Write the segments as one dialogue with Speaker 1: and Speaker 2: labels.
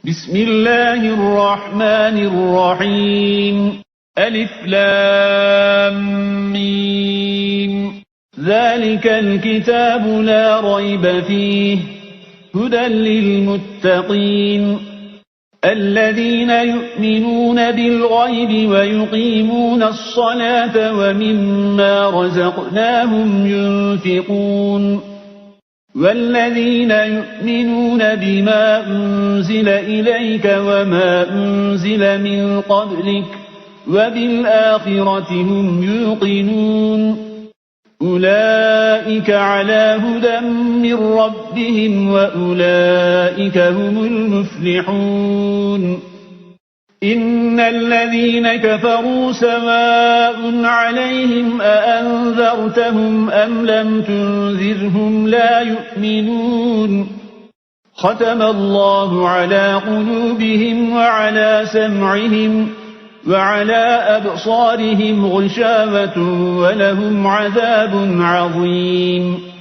Speaker 1: بسم الله الرحمن الرحيم ألف لام ميم ذلك الكتاب لا ريب فيه هدى للمتقين الذين يؤمنون بالغيب ويقيمون الصلاة ومما رزقناهم ينفقون والذين يؤمنون بما أنزل إليك وما أنزل من قبلك وبالآخرة هم يوقنون أولئك على هدى من ربهم وأولئك هم المفلحون إن الذين كفروا سواء عليهم أأنذرتهم أم لم تنذرهم لا يؤمنون ختم الله على قلوبهم وعلى سمعهم وعلى أبصارهم غشاوة ولهم عذاب عظيم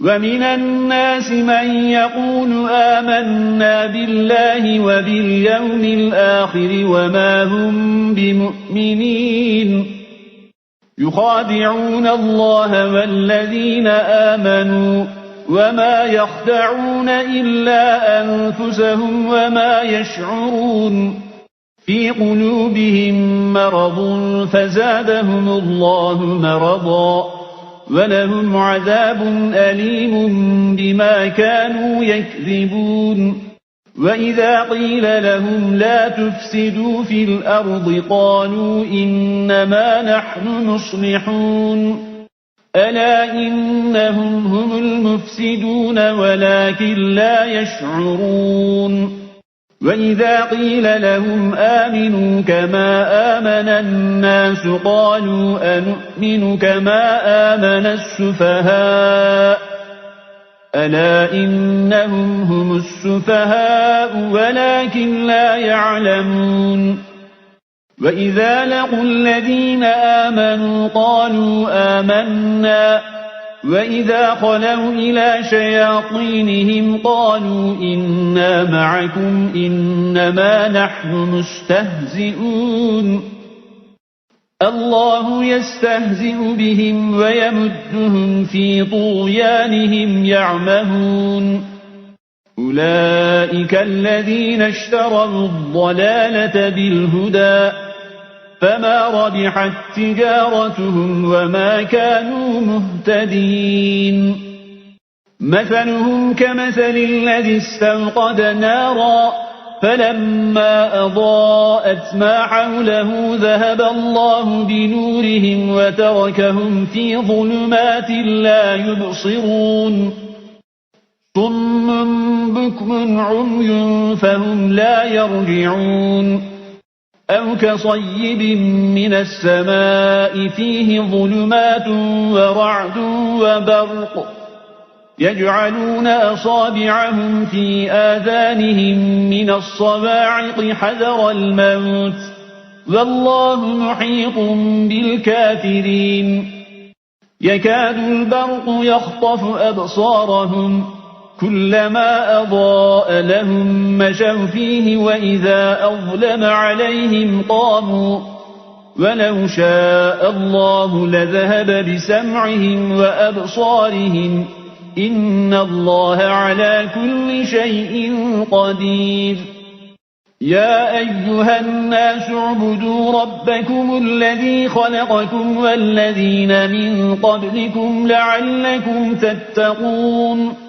Speaker 1: ومن الناس من يقول آمنا بالله وباليوم الآخر وما هم بمؤمنين يخادعون الله والذين آمنوا وما يخدعون إلا أنفسهم وما يشعرون في قلوبهم مرض فزادهم الله مرضا ولهم عذاب أليم بما كانوا يكذبون وإذا قيل لهم لا تفسدوا في الأرض قالوا إنما نحن مصلحون ألا إنهم هم المفسدون ولكن لا يشعرون وإذا قيل لهم آمنوا كما آمن الناس قالوا أنؤمن كما آمن السفهاء ألا إنهم هم السفهاء ولكن لا يعلمون وإذا لقوا الذين آمنوا قالوا آمنا وإذا خلوا إلى شياطينهم قالوا إنا معكم إنما نحن مستهزئون الله يستهزئ بهم ويمدهم في طغيانهم يعمهون أولئك الذين اشتروا الضلالة بالهدى فما ربحت تجارتهم وما كانوا مهتدين مثلهم كمثل الذي استوقد نارا فلما أضاءت ما حوله ذهب الله بنورهم وتركهم في ظلمات لا يبصرون صم بكم عمي فهم لا يرجعون أو كصيب من السماء فيه ظلمات ورعد وبرق يجعلون أصابعهم في آذانهم من الصواعق حذر الموت والله محيط بالكافرين يكاد البرق يخطف أبصارهم كلما أضاء لهم مشوا فيه وإذا أظلم عليهم قاموا ولو شاء الله لذهب بسمعهم وأبصارهم إن الله على كل شيء قدير يا أيها الناس اعبدوا ربكم الذي خلقكم والذين من قبلكم لعلكم تتقون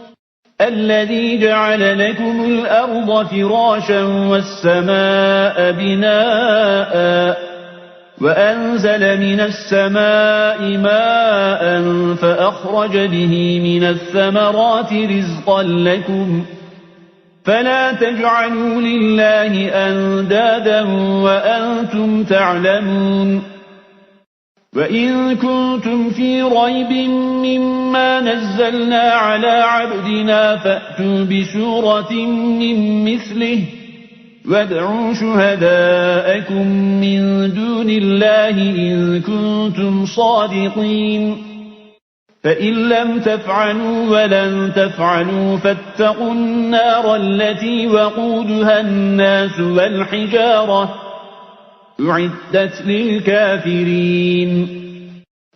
Speaker 1: الذي جعل لكم الأرض فراشا والسماء بناء وأنزل من السماء ماء فأخرج به من الثمرات رزقا لكم فلا تجعلوا لله أندادا وأنتم تعلمون وإن كنتم في ريب مما نزلنا على عبدنا فأتوا بسورة من مثله وادعوا شهداءكم من دون الله إن كنتم صادقين فإن لم تفعلوا ولن تفعلوا فاتقوا النار التي وقودها الناس والحجارة أعدت للكافرين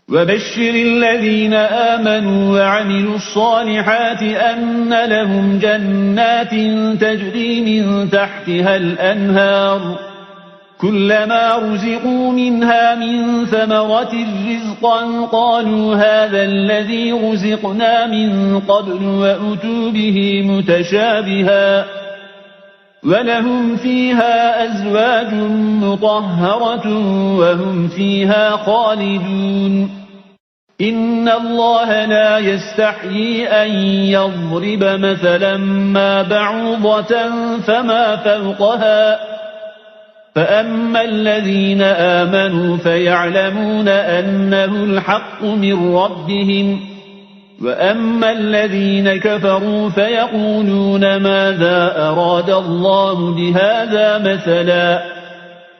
Speaker 1: وبشر الذين آمنوا وعملوا الصالحات أن لهم جنات تجري من تحتها الأنهار كلما رزقوا منها من ثمرة رزقا قالوا هذا الذي رزقنا من قبل وأتوا به متشابها ولهم فيها أزواج مطهرة وهم فيها خالدون إن الله لا يستحيي أن يضرب مثلا ما بعوضة فما فوقها فأما الذين آمنوا فيعلمون أنه الحق من ربهم وأما الذين كفروا فيقولون ماذا أراد الله بهذا مثلا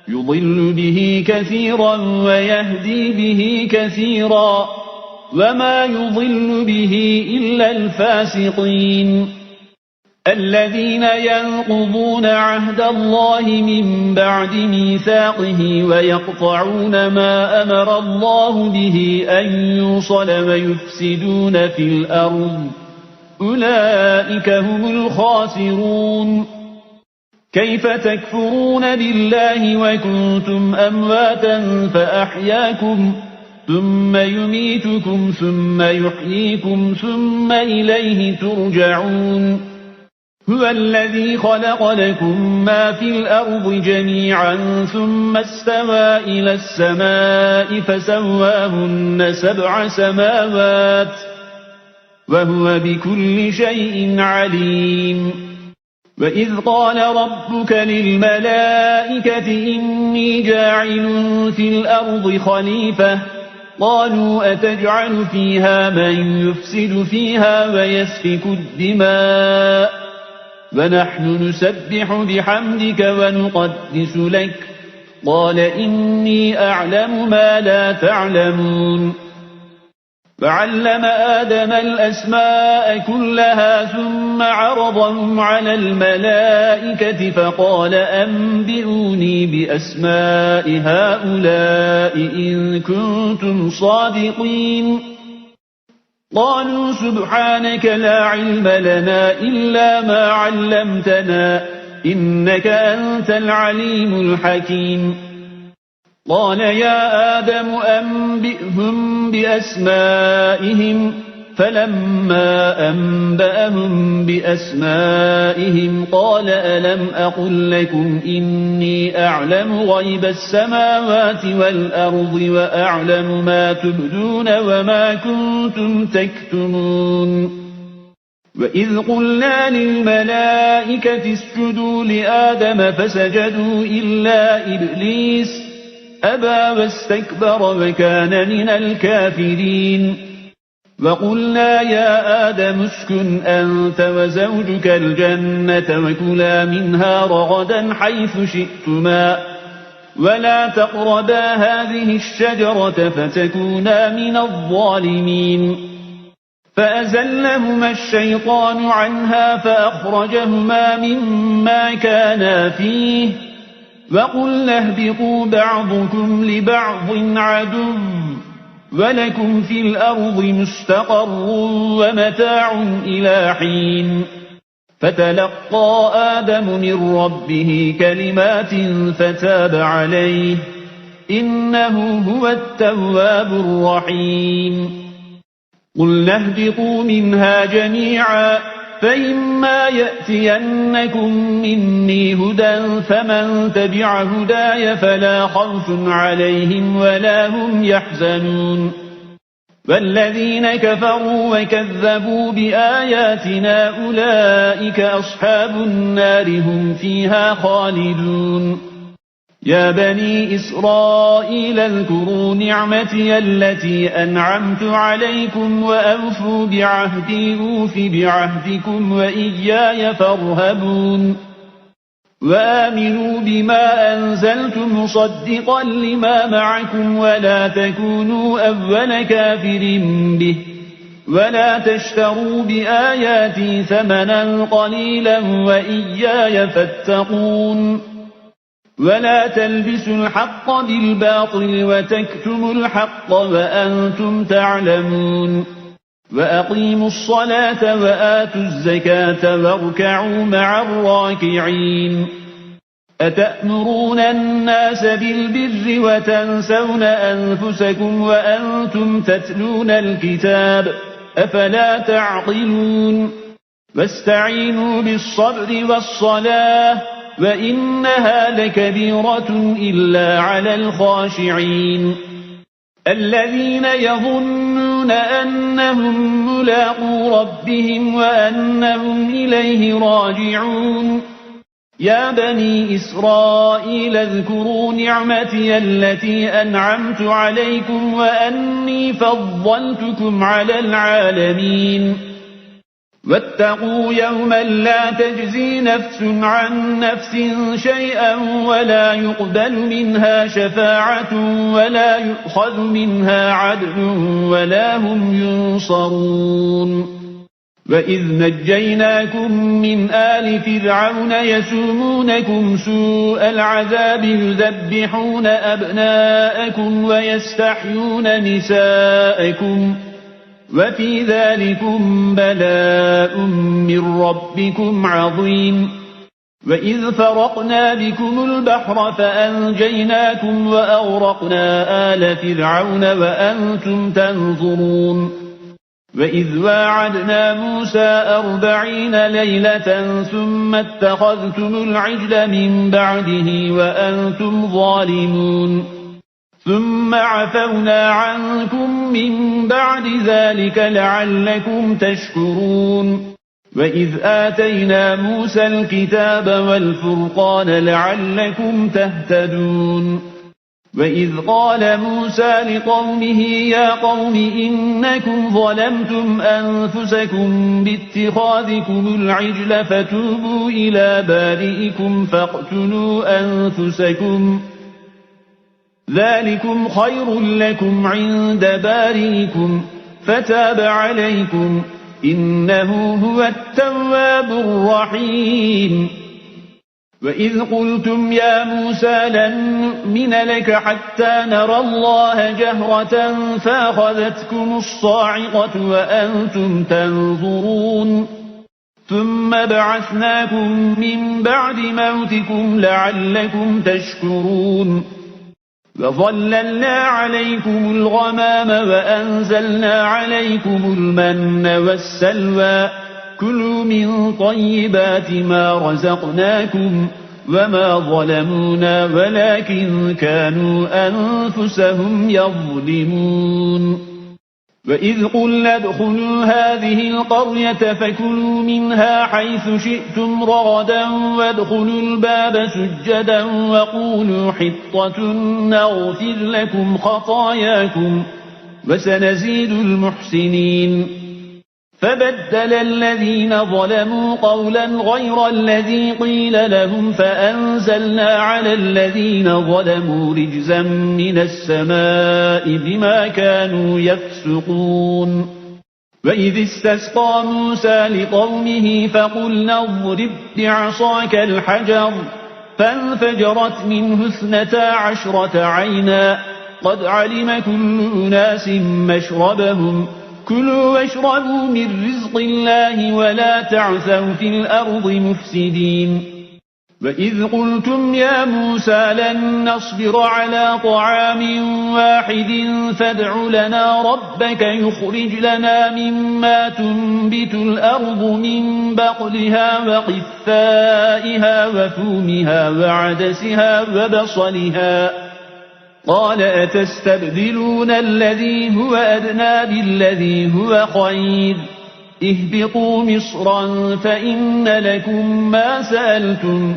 Speaker 1: يضل به كثيرا ويهدي به كثيرا وما يضل به إلا الفاسقين الذين ينقضون عهد الله من بعد ميثاقه ويقطعون ما أمر الله به أن يوصل ويفسدون في الأرض أولئك هم الخاسرون كيف تكفرون بالله وكنتم أمواتا فأحياكم ثم يميتكم ثم يحييكم ثم إليه ترجعون هو الذي خلق لكم ما في الأرض جميعا ثم استوى إلى السماء فسواهن 7 سماوات وهو بكل شيء عليم وإذ قال ربك للملائكة إني جاعل في الأرض خليفة قالوا أتجعل فيها من يفسد فيها ويسفك الدماء ونحن نسبح بحمدك ونقدس لك قال إني أعلم ما لا تعلمون فعلم آدم الأسماء كلها ثم عرضهم على الملائكة فقال أنبئوني بأسماء هؤلاء إن كنتم صادقين قالوا سبحانك لا علم لنا إلا ما علمتنا إنك أنت العليم الحكيم قال يا آدم أنبئهم بأسمائهم فلما أنبأهم بأسمائهم قال ألم أقل لكم إني أعلم غيب السماوات والأرض وأعلم ما تبدون وما كنتم تكتمون وإذ قلنا للملائكة اسجدوا لآدم فسجدوا إلا إبليس أبى واستكبر وكان من الكافرين وقلنا يا آدم اسكن أنت وزوجك الجنة وكلا منها رغدا حيث شئتما ولا تقربا هذه الشجرة فتكونا من الظالمين فأزلهما الشيطان عنها فأخرجهما مما كانا فيه وقلنا اهبطوا بعضكم لبعض عدو ولكم في الأرض مستقر ومتاع إلى حين فتلقى آدم من ربه كلمات فتاب عليه إنه هو التواب الرحيم قلنا اهبطوا منها جميعا فإما يأتينكم مني هدى فمن تبع هداي فلا خوف عليهم ولا هم يحزنون والذين كفروا وكذبوا بآياتنا أولئك أصحاب النار هم فيها خالدون يا بني إسرائيل اذكروا نعمتي التي أنعمت عليكم وأوفوا بعهدي أوف بعهدكم وإياي فارهبون وآمنوا بما أنزلت مصدقا لما معكم ولا تكونوا أول كافر به ولا تشتروا بآياتي ثمنا قليلا وإياي فاتقون ولا تلبسوا الحق بالباطل وتكتموا الحق وأنتم تعلمون وأقيموا الصلاة وآتوا الزكاة واركعوا مع الراكعين أتأمرون الناس بالبر وتنسون أنفسكم وأنتم تتلون الكتاب أفلا تعقلون واستعينوا بالصبر والصلاة وإنها لكبيرة إلا على الخاشعين الذين يظنون أنهم ملاقو ربهم وأنهم إليه راجعون يا بني إسرائيل اذكروا نعمتي التي أنعمت عليكم وأني فضلتكم على العالمين واتقوا يوما لا تجزي نفس عن نفس شيئا ولا يقبل منها شفاعة ولا يؤخذ منها عدل ولا هم ينصرون وإذ نجيناكم من آل فرعون يسومونكم سوء العذاب يذبحون أبناءكم ويستحيون نساءكم وفي ذلكم بلاء من ربكم عظيم وإذ فرقنا بكم البحر فأنجيناكم وأغرقنا آل فرعون وأنتم تنظرون وإذ واعدنا موسى 40 ليلة ثم اتخذتم العجل من بعده وأنتم ظالمون ثم عفونا عنكم من بعد ذلك لعلكم تشكرون وإذ آتينا موسى الكتاب والفرقان لعلكم تهتدون وإذ قال موسى لقومه يا قوم إنكم ظلمتم أنفسكم باتخاذكم العجل فتوبوا إلى بارئكم فاقتلوا أنفسكم ذلكم خير لكم عند بارئكم فتاب عليكم إنه هو التواب الرحيم وإذ قلتم يا موسى لن نؤمن لك حتى نرى الله جهرة فأخذتكم الصاعقة وأنتم تنظرون ثم بعثناكم من بعد موتكم لعلكم تشكرون وظللنا عليكم الغمام وأنزلنا عليكم المن والسلوى كلوا من طيبات ما رزقناكم وما ظلمونا ولكن كانوا أنفسهم يظلمون وإذ قلنا ادخلوا هذه القرية فكلوا منها حيث شئتم رغدا وادخلوا الباب سجدا وقولوا حطة نغفر لكم خطاياكم وسنزيد المحسنين فبدل الذين ظلموا قولا غير الذي قيل لهم فأنزلنا على الذين ظلموا رجزا من السماء بما كانوا يفسقون وإذ استسقى موسى لقومه فقلنا اضرب بعصاك الحجر فانفجرت منه 12 عينا قد علم كل أناس مشربهم كلوا واشربوا من رزق الله ولا تعثوا في الأرض مفسدين وإذ قلتم يا موسى لن نصبر على طعام واحد فادع لنا ربك يخرج لنا مما تنبت الأرض من بقلها وقثائها وفومها وعدسها وبصلها قال أتستبدلون الذي هو أدنى بالذي هو خير اهبطوا مصرا فإن لكم ما سألتم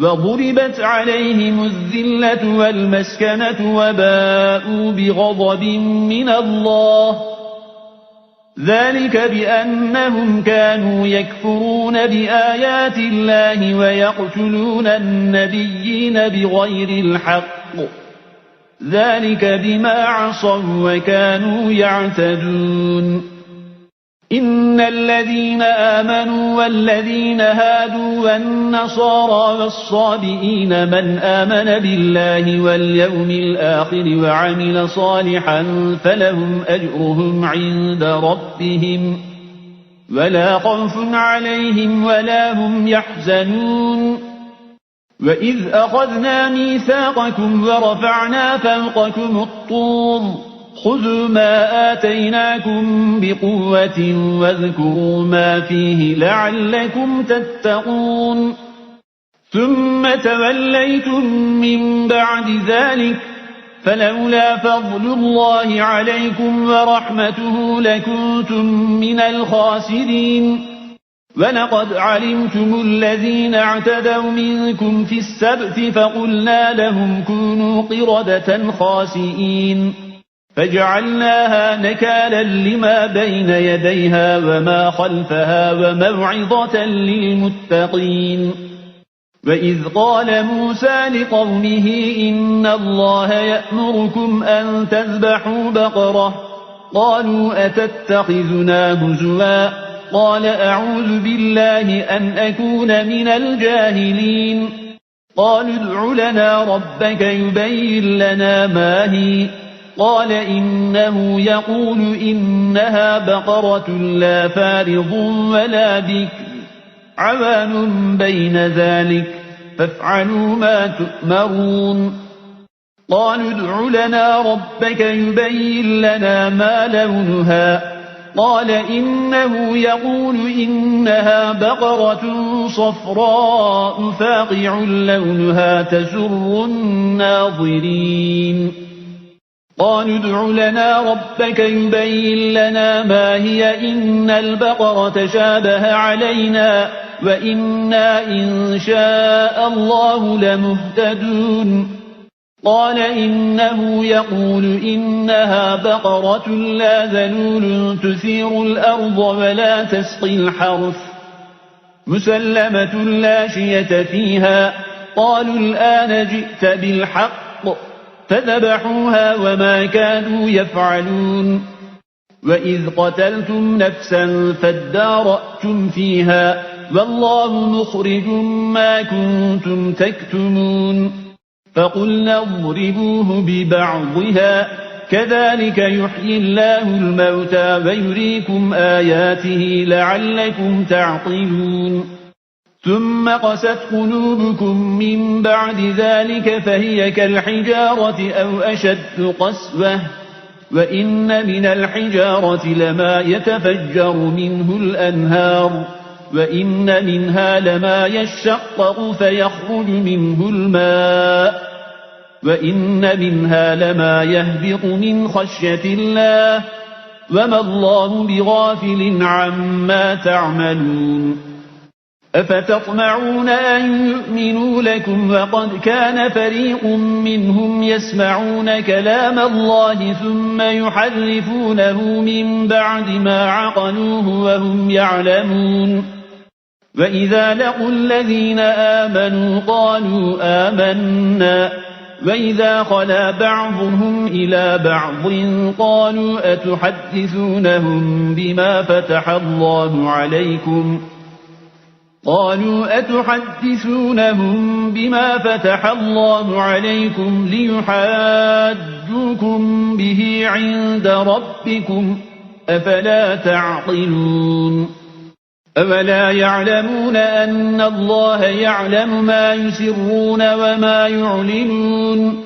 Speaker 1: وضربت عليهم الذلة والمسكنة وباءوا بغضب من الله ذلك بأنهم كانوا يكفرون بآيات الله ويقتلون النبيين بغير الحق ذلك بما عصوا وكانوا يعتدون إن الذين آمنوا والذين هادوا والنصارى والصابئين من آمن بالله واليوم الآخر وعمل صالحا فلهم أجرهم عند ربهم ولا خوف عليهم ولا هم يحزنون وإذ أخذنا ميثاقكم ورفعنا فوقكم الطور خذوا ما آتيناكم بقوة واذكروا ما فيه لعلكم تتقون ثم توليتم من بعد ذلك فلولا فضل الله عليكم ورحمته لكنتم من الخاسرين ولقد علمتم الذين اعتدوا منكم في السبت فقلنا لهم كونوا قردة خاسئين فجعلناها نكالا لما بين يديها وما خلفها وموعظة للمتقين وإذ قال موسى لقومه إن الله يأمركم أن تذبحوا بقرة قالوا أتتخذنا هزوا قال أعوذ بالله أن أكون من الجاهلين قالوا ادع لنا ربك يبين لنا ما هي قال إنه يقول إنها بقرة لا فارض ولا بكر عوان بين ذلك فافعلوا ما تؤمرون قالوا ادع لنا ربك يبين لنا ما لونها قال إنه يقول إنها بقرة صفراء فاقع لونها تسر الناظرين قالوا ادع لنا ربك يبين لنا ما هي إن البقرة شابه علينا وإنا إن شاء الله لمهتدون قال إنه يقول إنها بقرة لا ذلول تثير الأرض ولا تسقي الحرث مسلمة لا شية فيها قالوا الآن جئت بالحق فذبحوها وما كانوا يفعلون وإذ قتلتم نفسا فادارأتم فيها والله مخرج ما كنتم تكتمون فقلنا اضربوه ببعضها كذلك يحيي الله الموتى ويريكم آياته لعلكم تعقلون ثم قست قلوبكم من بعد ذلك فهي كالحجارة أو أشد قسوة وإن من الحجارة لما يتفجر منه الأنهار وإن منها لما يشقق فيخرج منه الماء وإن منها لما يهبط من خشية الله وما الله بغافل عما تعملون أفتطمعون أن يؤمنوا لكم وقد كان فريق منهم يسمعون كلام الله ثم يحرفونه من بعد ما عقلوه وهم يعلمون وإذا لقوا الذين آمنوا قالوا آمنا وإذا خلا بعضهم إلى بعض قالوا أتحدثونهم بما فتح الله عليكم ليحاجوكم به عند ربكم أفلا تعقلون أولا يعلمون أن الله يعلم ما يسرون وما يعلنون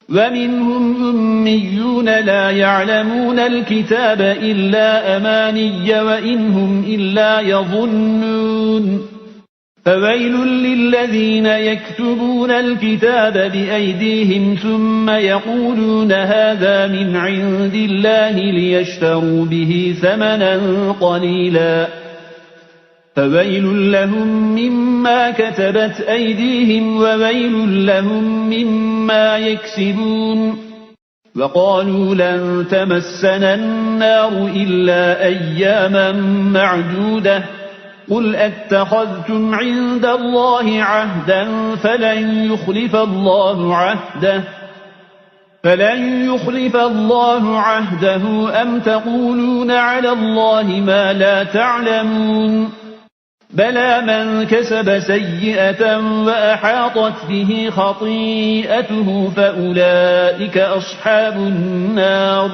Speaker 1: ومنهم أميون لا يعلمون الكتاب إلا أماني وإنهم إلا يظنون فويل للذين يكتبون الكتاب بأيديهم ثم يقولون هذا من عند الله ليشتروا به ثمنا قليلا فويل لهم مما كتبت أيديهم وويل لهم مما يكسبون وقالوا لن تمسنا النار إلا أياما معدودة قل أتخذتم عند الله عهدا فلن يخلف الله عهده فلن يخلف الله عهده أم تقولون على الله ما لا تعلمون بلى من كسب سيئة وأحاطت به خطيئته فأولئك أصحاب النار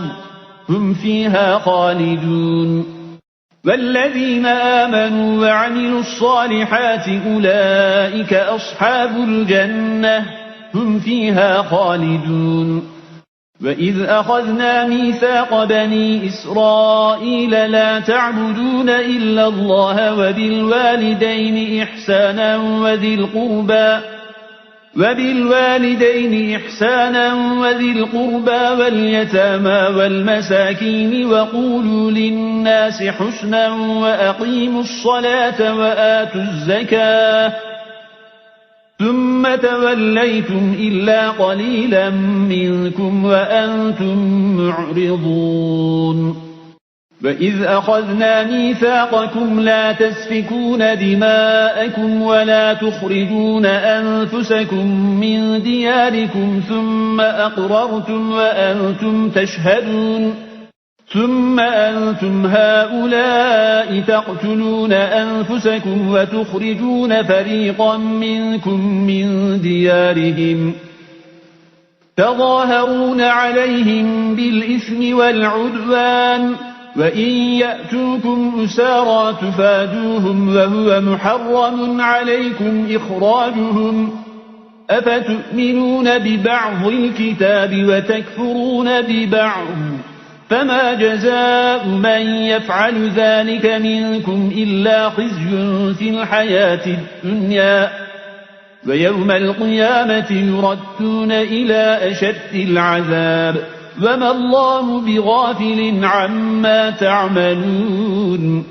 Speaker 1: هم فيها خالدون والذين آمنوا وعملوا الصالحات أولئك أصحاب الجنة هم فيها خالدون وإذ أخذنا ميثاق بني إسرائيل لا تعبدون إلا الله وبالوالدين إحسانا وذي القربى واليتامى والمساكين وقولوا للناس حسنا وأقيموا الصلاة وآتوا الزكاة ثم توليتم إلا قليلا منكم وأنتم معرضون وإذ أخذنا ميثاقكم لا تسفكون دماءكم ولا تخرجون أنفسكم من دياركم ثم أقررتم وأنتم تشهدون ثم أنتم هؤلاء تقتلون أنفسكم وتخرجون فريقا منكم من ديارهم تظاهرون عليهم بالإثم والعدوان وإن يأتوكم أسارى تفادوهم وهو محرم عليكم إخراجهم أفتؤمنون ببعض الكتاب وتكفرون ببعض فما جزاء من يفعل ذلك منكم إلا خزي في الحياة الدنيا ويوم القيامة يردون إلى أشد العذاب وما الله بغافل عما تعملون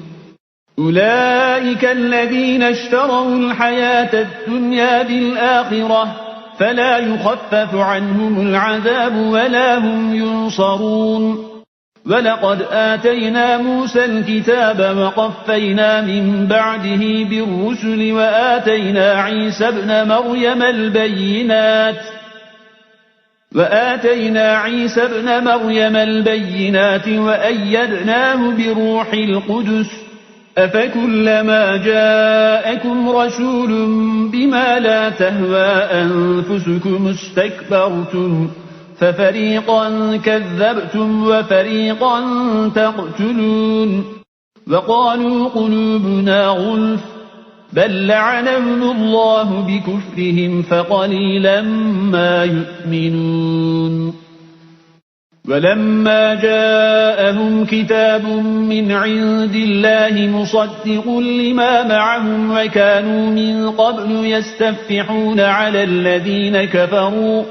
Speaker 1: أولئك الذين اشتروا الحياة الدنيا بالآخرة فلا يخفف عنهم العذاب ولا هم ينصرون ولقد آتينا موسى الكتاب وقفينا من بعده بالرسل وآتينا عيسى ابن مريم البينات وأيدناه بروح القدس أفكلما جاءكم رسول بما لا تهوى أنفسكم استكبرتم ففريقا كذبتم وفريقا تقتلون وقالوا قلوبنا غلف بل لعنهم الله بكفرهم فقليلا ما يؤمنون ولما جاءهم كتاب من عند الله مصدق لما معهم وكانوا من قبل يستفتحون على الذين كفروا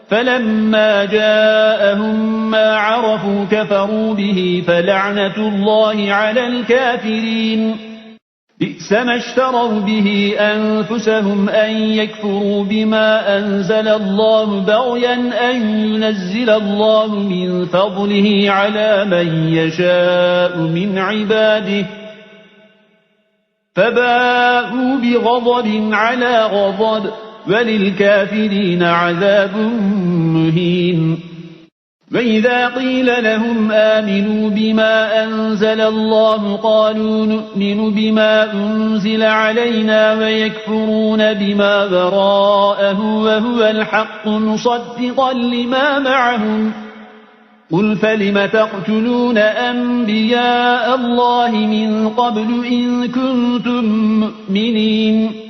Speaker 1: فلما جاءهم ما عرفوا كفروا به فلعنة الله على الكافرين بئس ما اشتروا به أنفسهم أن يكفروا بما أنزل الله بغيا أن ينزل الله من فضله على من يشاء من عباده فباءوا بغضب على غضب وللكافرين عذاب مهين وإذا قيل لهم آمنوا بما أنزل الله قالوا نؤمن بما أنزل علينا ويكفرون بما وراءه وهو الحق مصدقا لما معهم قل فلم تقتلون أنبياء الله من قبل إن كنتم مؤمنين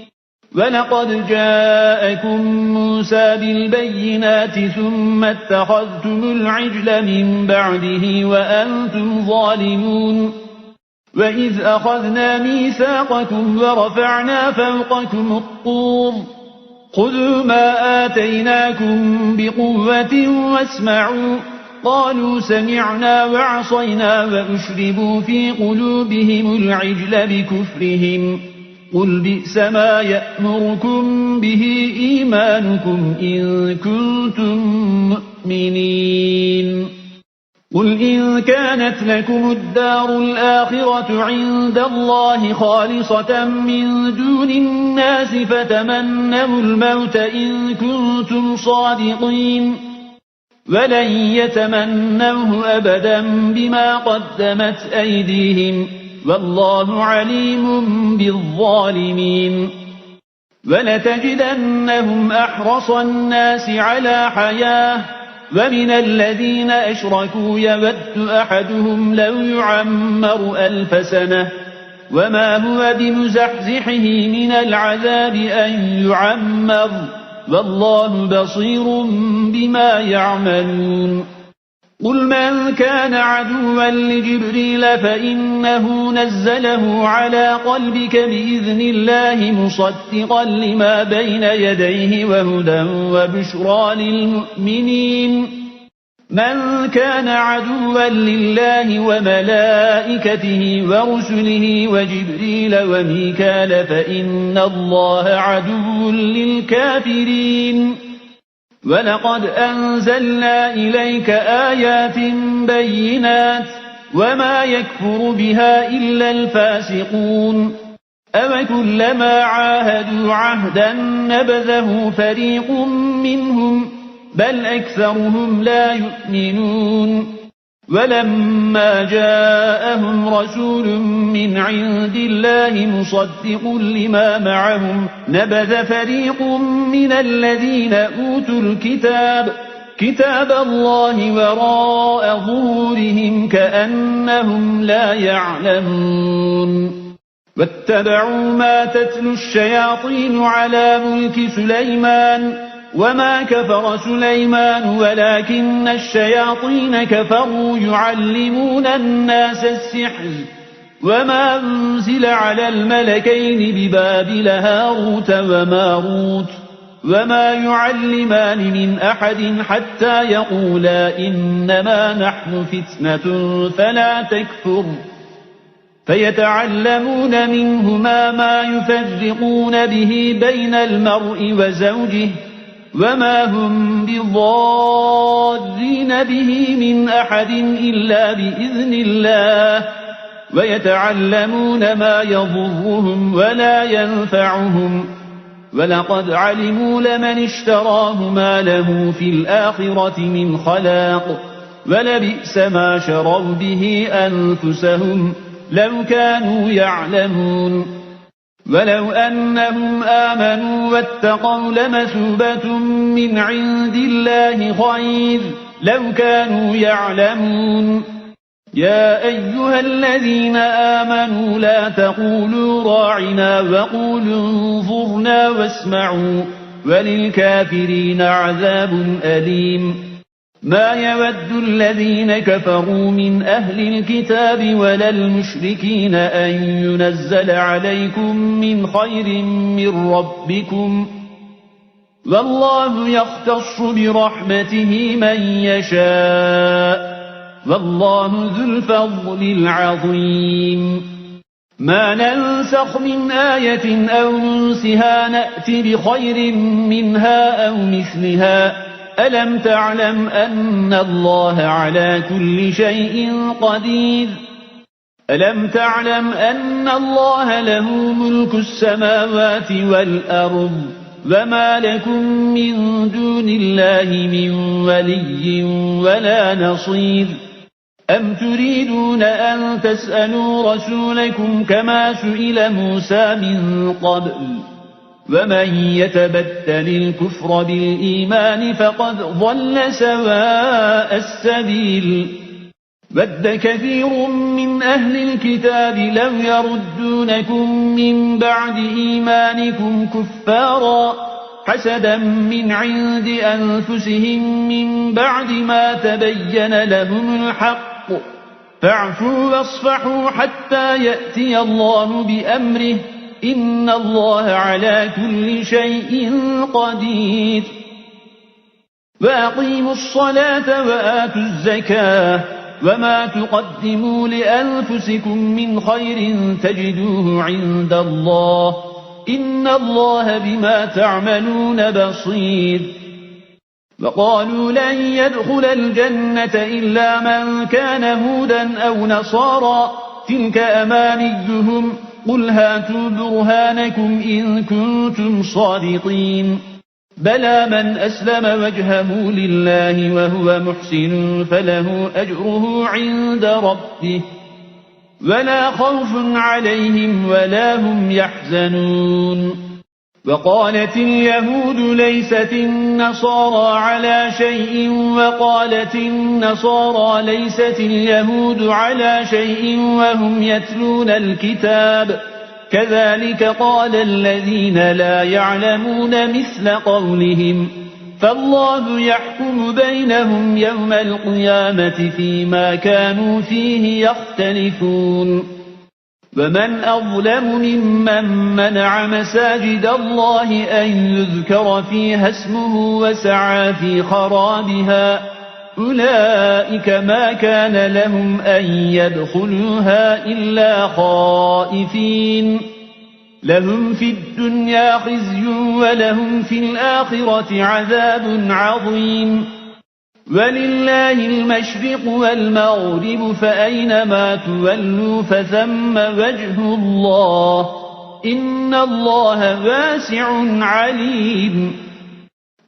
Speaker 1: ولقد جاءكم موسى بالبينات ثم اتخذتم العجل من بعده وأنتم ظالمون وإذ أخذنا ميثاقكم ورفعنا فوقكم الطور خذوا ما آتيناكم بقوة واسمعوا قالوا سمعنا وعصينا وأشربوا في قلوبهم العجل بكفرهم قل بئس ما يأمركم به إيمانكم إن كنتم مؤمنين قل إن كانت لكم الدار الآخرة عند الله خالصة من دون الناس فتمنوا الموت إن كنتم صادقين ولن يتمنوه أبدا بما قدمت أيديهم والله عليم بالظالمين ولتجدنهم أحرص الناس على حياة ومن الذين أشركوا يود أحدهم لو يعمر 1000 سنة وما هو بمزحزحه من العذاب أن يعمر والله بصير بما يعملون قل من كان عدوا لجبريل فإنه نزله على قلبك بإذن الله مصدقا لما بين يديه وهدى وبشرى للمؤمنين من كان عدوا لله وملائكته ورسله وجبريل وميكال فإن الله عدو للكافرين ولقد أنزلنا إليك آيات بينات وما يكفر بها إلا الفاسقون أوكلما عاهدوا عهدا نبذه فريق منهم بل أكثرهم لا يؤمنون ولما جاءهم رسول من عند الله مصدق لما معهم نبذ فريق من الذين أوتوا الكتاب كتاب الله وراء ظهورهم كأنهم لا يعلمون واتبعوا ما تتلو الشياطين على ملك سليمان وما كفر سليمان ولكن الشياطين كفروا يعلمون الناس السحر وما أنزل على الملكين ببابل هاروت وماروت وما يعلمان من أحد حتى يقولا إنما نحن فتنة فلا تكفر فيتعلمون منهما ما يفرقون به بين المرء وزوجه وما هم بضارين به من أحد إلا بإذن الله ويتعلمون ما يضرهم ولا ينفعهم ولقد علموا لمن اشتراه ما له في الآخرة من خلاق ولبئس ما شروا به أنفسهم لو كانوا يعلمون ولو أنهم آمنوا واتقوا لمثوبة من عند الله خير لو كانوا يعلمون يا أيها الذين آمنوا لا تقولوا راعنا وقولوا انظرنا واسمعوا وللكافرين عذاب أليم ما يود الذين كفروا من أهل الكتاب ولا المشركين أن ينزل عليكم من خير من ربكم والله يختص برحمته من يشاء والله ذو الفضل العظيم ما ننسخ من آية أو ننسها نأت بخير منها أو مثلها ألم تعلم أن الله على كل شيء قدير ألم تعلم أن الله له ملك السماوات والأرض وما لكم من دون الله من ولي ولا نصير أم تريدون أن تسألوا رسولكم كما سئل موسى من قبل ومن يتبدل الكفر بالإيمان فقد ضل سواء السبيل ود كثير من أهل الكتاب لو يردونكم من بعد إيمانكم كفارا حسدا من عند أنفسهم من بعد ما تبين لهم الحق فاعفوا واصفحوا حتى يأتي الله بأمره إن الله على كل شيء قدير وأقيموا الصلاة وآتوا الزكاة وما تقدموا لأنفسكم من خير تجدوه عند الله إن الله بما تعملون بصير وقالوا لن يدخل الجنة إلا من كان هودا أو نصارى تلك أمانيهم قل هاتوا برهانكم إن كنتم صادقين بلى من أسلم وجهه لله وهو محسن فله أجره عند ربه ولا خوف عليهم ولا هم يحزنون. وقالت اليهود ليست النصارى على شيء وقالت النصارى ليست اليهود على شيء وهم يتلون الكتاب كذلك قال الذين لا يعلمون مثل قولهم فالله يحكم بينهم يوم القيامة فيما كانوا فيه يختلفون. ومن أظلم ممن منع مساجد الله أن يذكر فيها اسمه وسعى في خرابها أولئك ما كان لهم أن يدخلوها إلا خائفين لهم في الدنيا خزي ولهم في الآخرة عذاب عظيم. ولله المشرق والمغرب فأينما تولوا فثم وجه الله إن الله واسع عليم.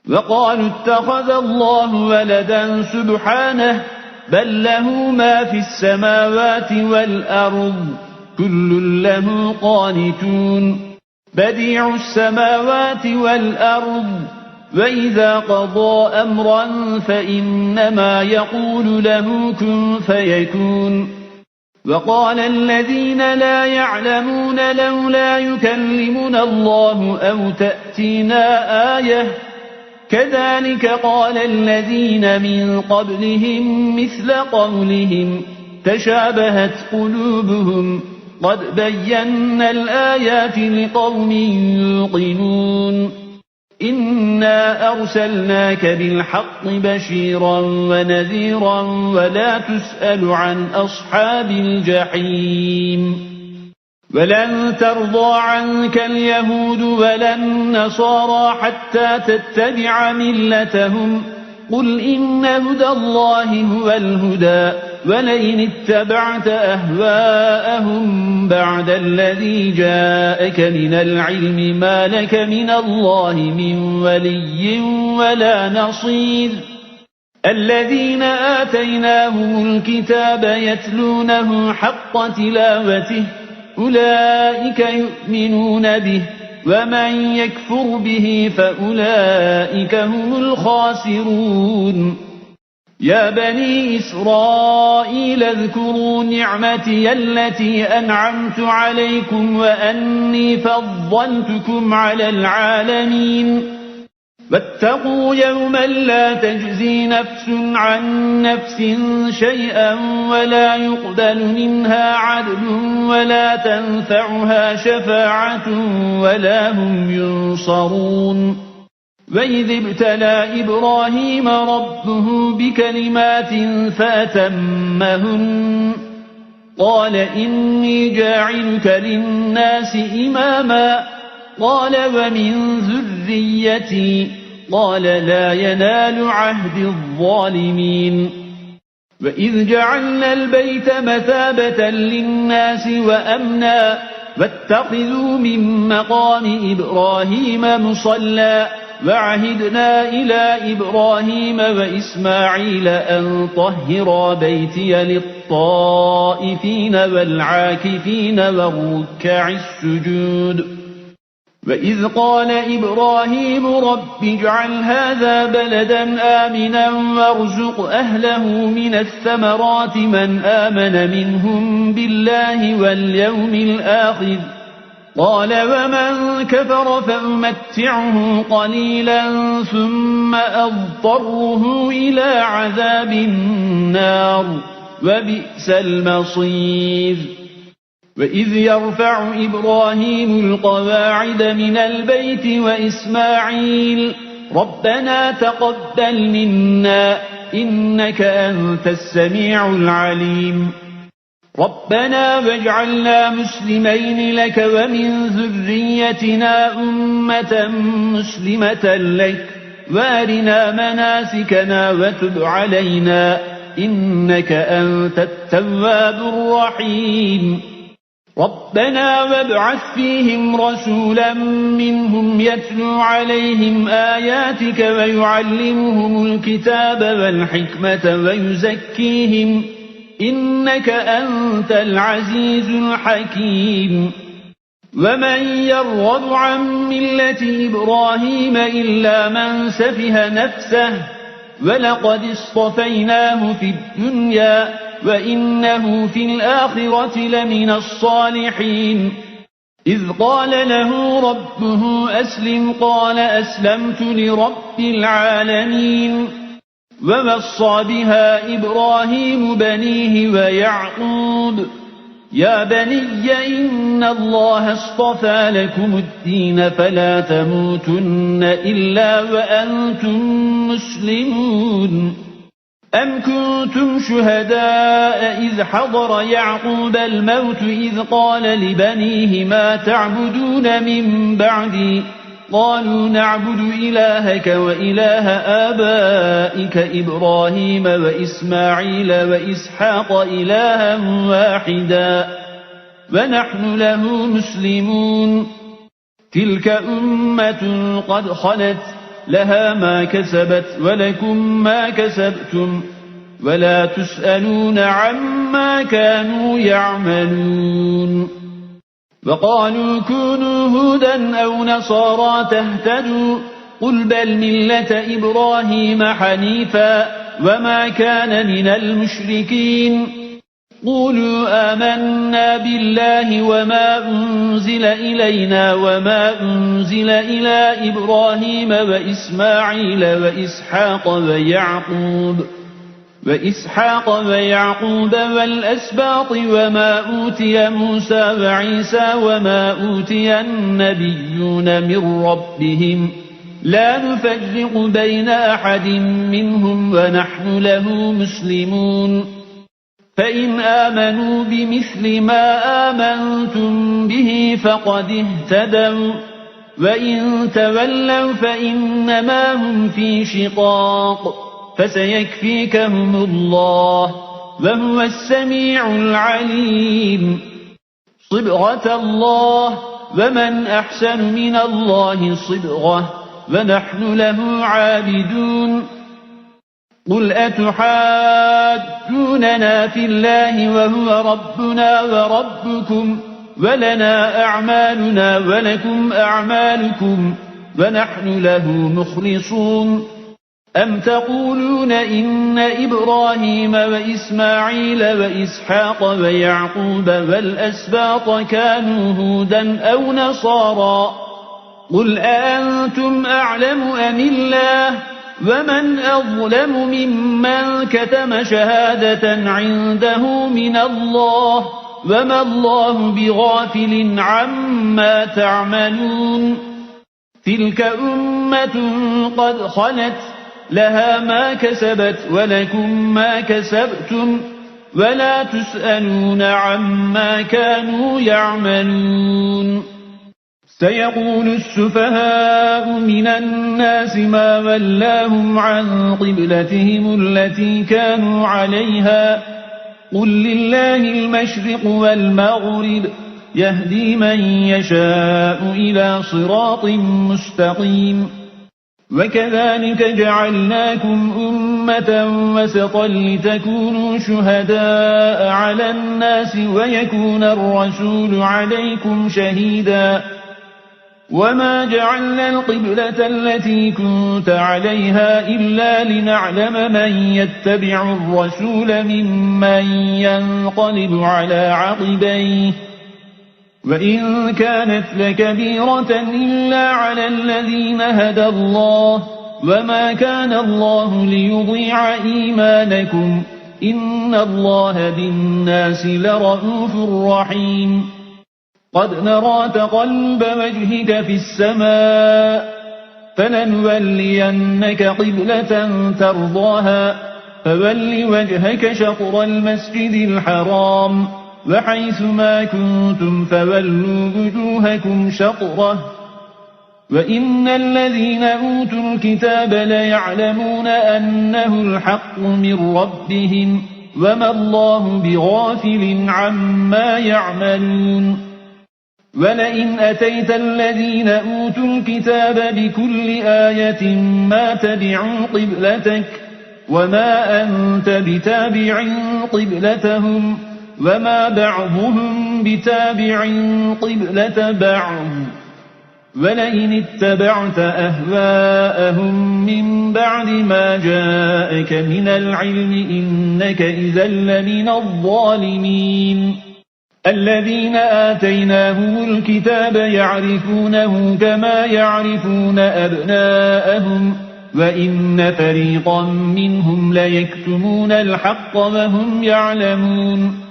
Speaker 1: وقالوا اتخذ الله ولدا سبحانه بل له ما في السماوات والأرض كل له قانتون بديع السماوات والأرض وإذا قضى أمرا فإنما يقول له كن فيكون. وقال الذين لا يعلمون لولا يكلمنا الله أو تأتينا آية كذلك قال الذين من قبلهم مثل قولهم تشابهت قلوبهم قد بينا الآيات لقوم يوقنون. إنا أرسلناك بالحق بشيرا ونذيرا ولا تسأل عن أصحاب الجحيم. ولن ترضى عنك اليهود ولا النصارى حتى تتبع ملتهم قل إن هدى الله هو الهدى ولئن اتبعت أهواءهم بعد الذي جاءك من العلم ما لك من الله من ولي ولا نصير. الذين آتيناهم الكتاب يتلونه حق تلاوته أولئك يؤمنون به ومن يكفر به فأولئك هم الخاسرون. يا بني إسرائيل اذكروا نعمتي التي أنعمت عليكم وأني فضلتكم على العالمين. واتقوا يوما لا تجزي نفس عن نفس شيئا ولا يقبل منها عدل ولا تنفعها شفاعة ولا هم ينصرون. وإذ ابتلى إبراهيم ربه بكلمات فأتمهن قال إني جاعلك للناس إماما قال ومن ذريتي قال لا ينال عهد الظالمين. وإذ جعلنا البيت مثابة للناس وأمنا واتخذوا من مقام إبراهيم مصلى وعهدنا إلى إبراهيم وإسماعيل أن طهرا بيتي للطائفين والعاكفين والركع السجود. وإذ قال إبراهيم رب اجعل هذا بلدا آمنا وارزق أهله من الثمرات من آمن منهم بالله واليوم الآخر قال ومن كفر فأمتعه قليلا ثم أضطره إلى عذاب النار وبئس المصير. وإذ يرفع إبراهيم القواعد من البيت وإسماعيل ربنا تقبل منا إنك أنت السميع العليم ربنا واجعلنا مسلمين لك ومن ذريتنا أمة مسلمة لك وارنا مناسكنا وتب علينا إنك أنت التواب الرحيم. ربنا وابعث فيهم رسولا منهم يتلو عليهم آياتك ويعلمهم الكتاب والحكمة ويزكيهم إنك أنت العزيز الحكيم ومن يرغب عن ملة إبراهيم إلا من سفه نفسه ولقد اصطفيناه في الدنيا وإنه في الآخرة لمن الصالحين إذ قال له ربه أسلم قال أسلمت لرب العالمين ووصى بها إبراهيم بنيه ويعقوب يا بني إن الله اصطفى لكم الدين فلا تموتن إلا وأنتم مسلمون أم كنتم شهداء إذ حضر يعقوب الموت إذ قال لبنيه ما تعبدون من بعدي قالوا نعبد إلهك وإله آبائك إبراهيم وإسماعيل وإسحاق إلها واحدا ونحن له مسلمون تلك أمة قد خلت لها ما كسبت ولكم ما كسبتم ولا تسألون عما كانوا يعملون وقالوا كونوا هودا أو نصارى تهتدوا قل بل ملة إبراهيم حنيفا وما كان من المشركين قولوا آمنا بالله وما أنزل إلينا وما أنزل إلى إبراهيم وإسماعيل وإسحاق ويعقوب والأسباط وما أوتي موسى وعيسى وما أوتي النبيون من ربهم لا نفرق بين أحد منهم ونحن له مسلمون فإن آمنوا بمثل ما آمنتم به فقد اهتدوا وإن تولوا فإنما هم في شقاق فسيكفيكهم الله وهو السميع العليم صبغة الله ومن أحسن من الله صبغة ونحن له عابدون قل أتحاجوننا في الله وهو ربنا وربكم ولنا أعمالنا ولكم أعمالكم ونحن له مخلصون أم تقولون إن إبراهيم وإسماعيل وإسحاق ويعقوب والأسباط كانوا هودا أو نصارى قل أأنتم أعلم أم الله ومن أظلم ممن كتم شهادة عنده من الله وما الله بغافل عما تعملون تلك أمة قد خلت لها ما كسبت ولكم ما كسبتم ولا تسألون عما كانوا يعملون سيقول السفهاء من الناس ما ولاهم عن قبلتهم التي كانوا عليها قل لله المشرق والمغرب يهدي من يشاء إلى صراط مستقيم وكذلك جعلناكم أمة وسطا لتكونوا شهداء على الناس ويكون الرسول عليكم شهيدا وما جعلنا القبلة التي كنت عليها إلا لنعلم من يتبع الرسول ممن ينقلب على عقبيه وإن كانت لكبيرة إلا على الذين هدى الله وما كان الله ليضيع إيمانكم إن الله بالناس لرءوف رحيم قد نرى تقلب وجهك في السماء فلنولينك قبلة ترضاها فول وجهك شطر المسجد الحرام وحيث ما كنتم فولوا وجوهكم شطره وإن الذين أوتوا الكتاب ليعلمون أنه الحق من ربهم وما الله بغافل عما يعملون ولئن أتيت الذين أوتوا الكتاب بكل آية ما تبعوا قبلتك وما أنت بتابع قبلتهم وما بعضهم بتابع قبلة بعض ولئن اتبعت أهواءهم من بعد ما جاءك من العلم إنك إذا لمن الظالمين الذين آتيناهم الكتاب يعرفونه كما يعرفون أبناءهم وإن فريقا منهم ليكتمون الحق وهم يعلمون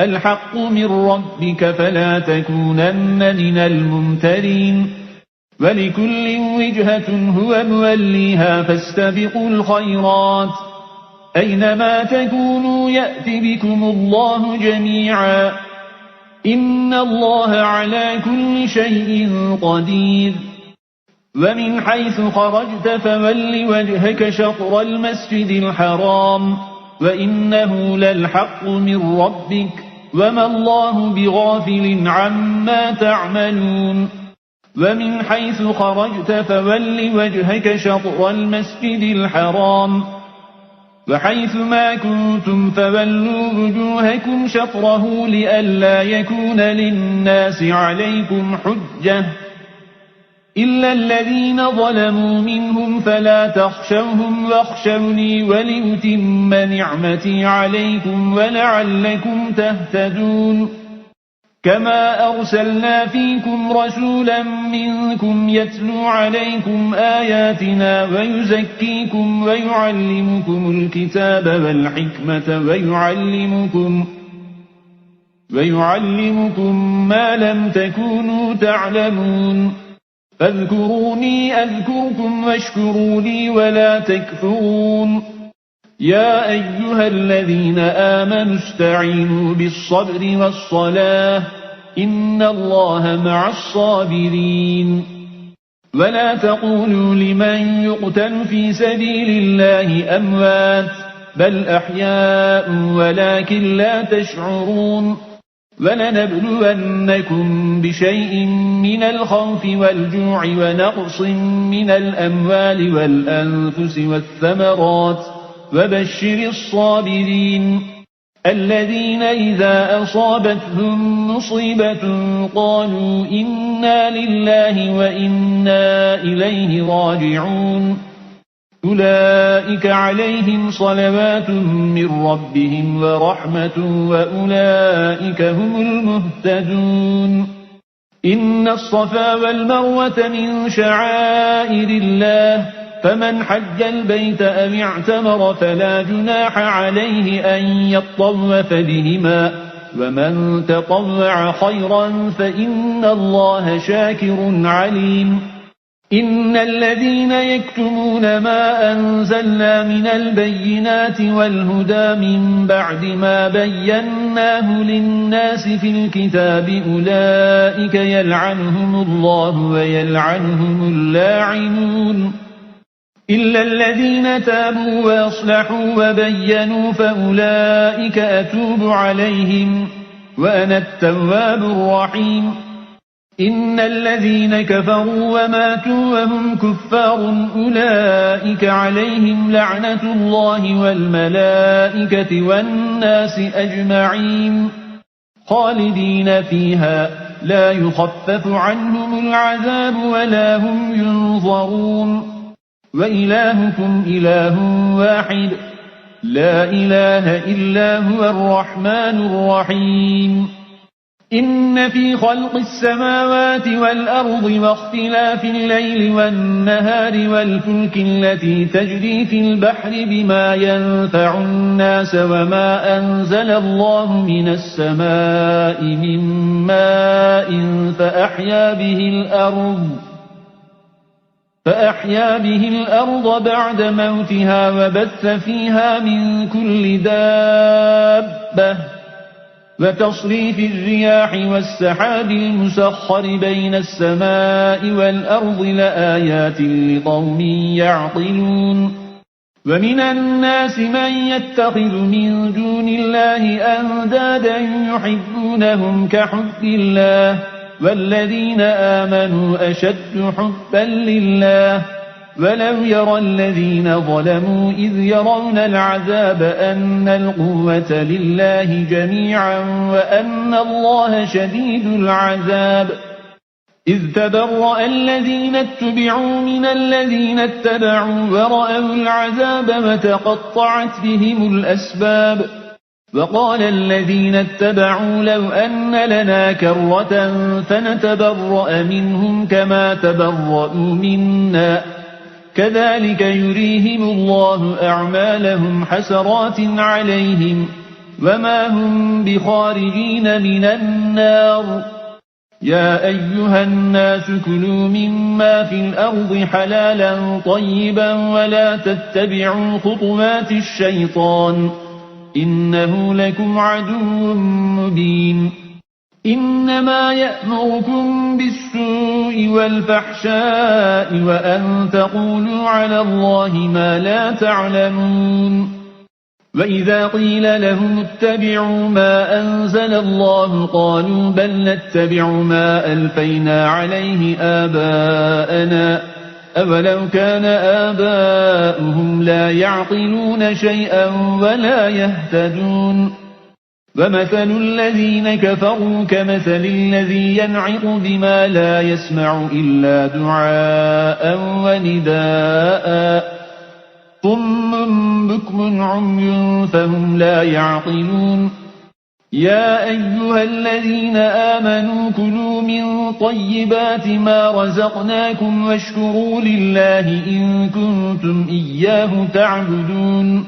Speaker 1: الحق من ربك فلا تكونن من الممترين ولكل وجهة هو موليها فاستبقوا الخيرات أينما تكونوا يأت بكم الله جميعا إن الله على كل شيء قدير ومن حيث خرجت فول وجهك شطر المسجد الحرام وإنه للحق من ربك وما الله بغافل عما تعملون ومن حيث خرجت فول وجهك شطر المسجد الحرام وحيث ما كنتم فولوا وجوهكم شطره لئلا يكون للناس عليكم حجة إلا الذين ظلموا منهم فلا تخشوهم واخشوني ولأتم نعمتي عليكم ولعلكم تهتدون كما أرسلنا فيكم رسولا منكم يتلو عليكم آياتنا ويزكيكم ويعلمكم الكتاب والحكمة ويعلمكم ما لم تكونوا تعلمون فاذكروني أذكركم واشكروا لي ولا تكفرون يا أيها الذين آمنوا استعينوا بالصبر والصلاة إن الله مع الصابرين ولا تقولوا لمن يقتل في سبيل الله أموات بل أحياء ولكن لا تشعرون ولنبلونكم بشيء من الخوف والجوع ونقص من الأموال والأنفس والثمرات وبشر الصابرين الذين إذا أصابتهم مصيبة قالوا إنا لله وإنا إليه راجعون أولئك عليهم صلوات من ربهم ورحمة وأولئك هم المهتدون إن الصفا والمروة من شعائر الله فمن حج البيت أو اعتمر فلا جناح عليه أن يطوف بهما ومن تطوع خيرا فإن الله شاكر عليم إن الذين يكتمون ما أنزلنا من البينات والهدى من بعد ما بيناه للناس في الكتاب أولئك يلعنهم الله ويلعنهم اللاعنون إلا الذين تابوا وأصلحوا وبينوا فأولئك أتوب عليهم وأنا التواب الرحيم إن الذين كفروا وماتوا وهم كفار أولئك عليهم لعنة الله والملائكة والناس أجمعين خالدين فيها لا يخفف عنهم العذاب ولا هم ينظرون وإلهكم إله واحد لا إله إلا هو الرحمن الرحيم إن في خلق السماوات والأرض واختلاف الليل والنهار والفلك التي تجري في البحر بما ينفع الناس وما أنزل الله من السماء من ماء فأحيا به الأرض بعد موتها وبث فيها من كل دابة وتصريف الرياح والسحاب المسخر بين السماء والأرض لآيات لقوم يعقلون ومن الناس من يتخذ من دون الله أندادا يحبونهم كحب الله والذين آمنوا أشد حبا لله ولو يرى الذين ظلموا إذ يرون العذاب أن القوة لله جميعا وأن الله شديد العذاب إذ تبرأ الذين اتبعوا من الذين اتبعوا ورأوا العذاب وتقطعت بهم الأسباب وقال الذين اتبعوا لو أن لنا كرة فنتبرأ منهم كما تبرأوا منا كذلك يريهم الله أعمالهم حسرات عليهم وما هم بخارجين من النار يا أيها الناس كلوا مما في الأرض حلالا طيبا ولا تتبعوا خطوات الشيطان إنه لكم عدو مبين إنما يأمركم بالسوء والفحشاء وأن تقولوا على الله ما لا تعلمون وإذا قيل لهم اتبعوا ما أنزل الله قالوا بل نتبع ما ألفينا عليه آباءنا أولو كان آباؤهم لا يعقلون شيئا ولا يهتدون ومثل الذين كفروا كمثل الذي ينعق بما لا يسمع إلا دعاء ونداء صم بكم عمي فهم لا يعقلون يا أيها الذين آمنوا كلوا من طيبات ما رزقناكم واشكروا لله إن كنتم إياه تعبدون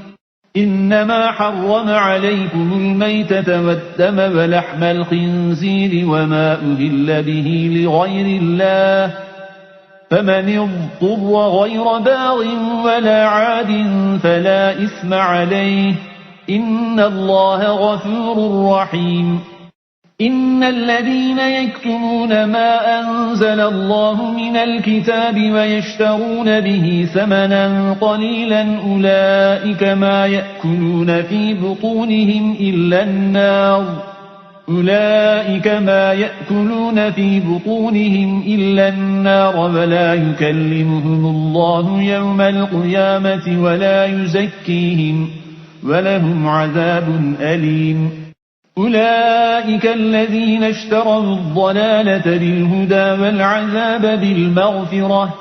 Speaker 1: إنما حرم عليكم الميتة والدم ولحم الخنزير وما أهل به لغير الله فمن اضطر غير باغ ولا عاد فلا إثم عليه إن الله غفور رحيم إن الذين يكتمون ما أنزل الله من الكتاب ويشترون به ثمنا قليلا أولئك ما يأكلون في بطونهم إلا النار ولا يكلمهم الله يوم القيامة ولا يزكيهم ولهم عذاب أليم أولئك الذين اشتروا الضلالة بالهدى والعذاب بالمغفرة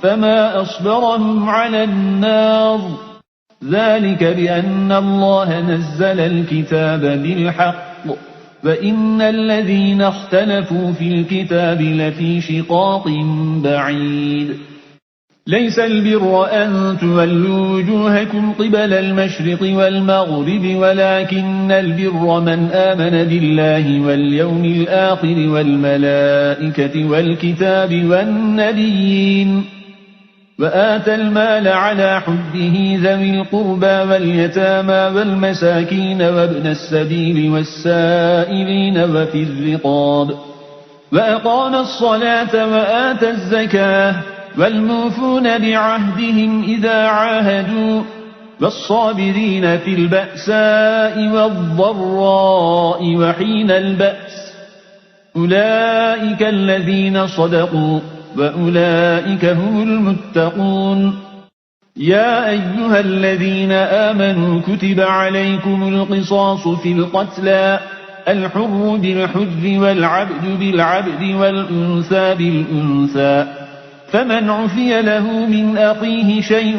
Speaker 1: فما أصبرهم على النار ذلك بأن الله نزل الكتاب بالحق وإن الذين اختلفوا في الكتاب لفي شقاق بعيد ليس البر أن تولوا وجوهكم قبل المشرق والمغرب ولكن البر من آمن بالله واليوم الآخر والملائكة والكتاب والنبيين وآتى المال على حبه ذوي القربى واليتامى والمساكين وابن السبيل والسائلين وفي الرقاب وأقام الصلاة وآتى الزكاة والموفون بعهدهم إذا عاهدوا والصابرين في البأساء والضراء وحين البأس أولئك الذين صدقوا وأولئك هم المتقون يا أيها الذين آمنوا كتب عليكم القصاص في القتلى الحر بالحر والعبد بالعبد والأنثى بالأنثى فمن عفي له من أخيه شيء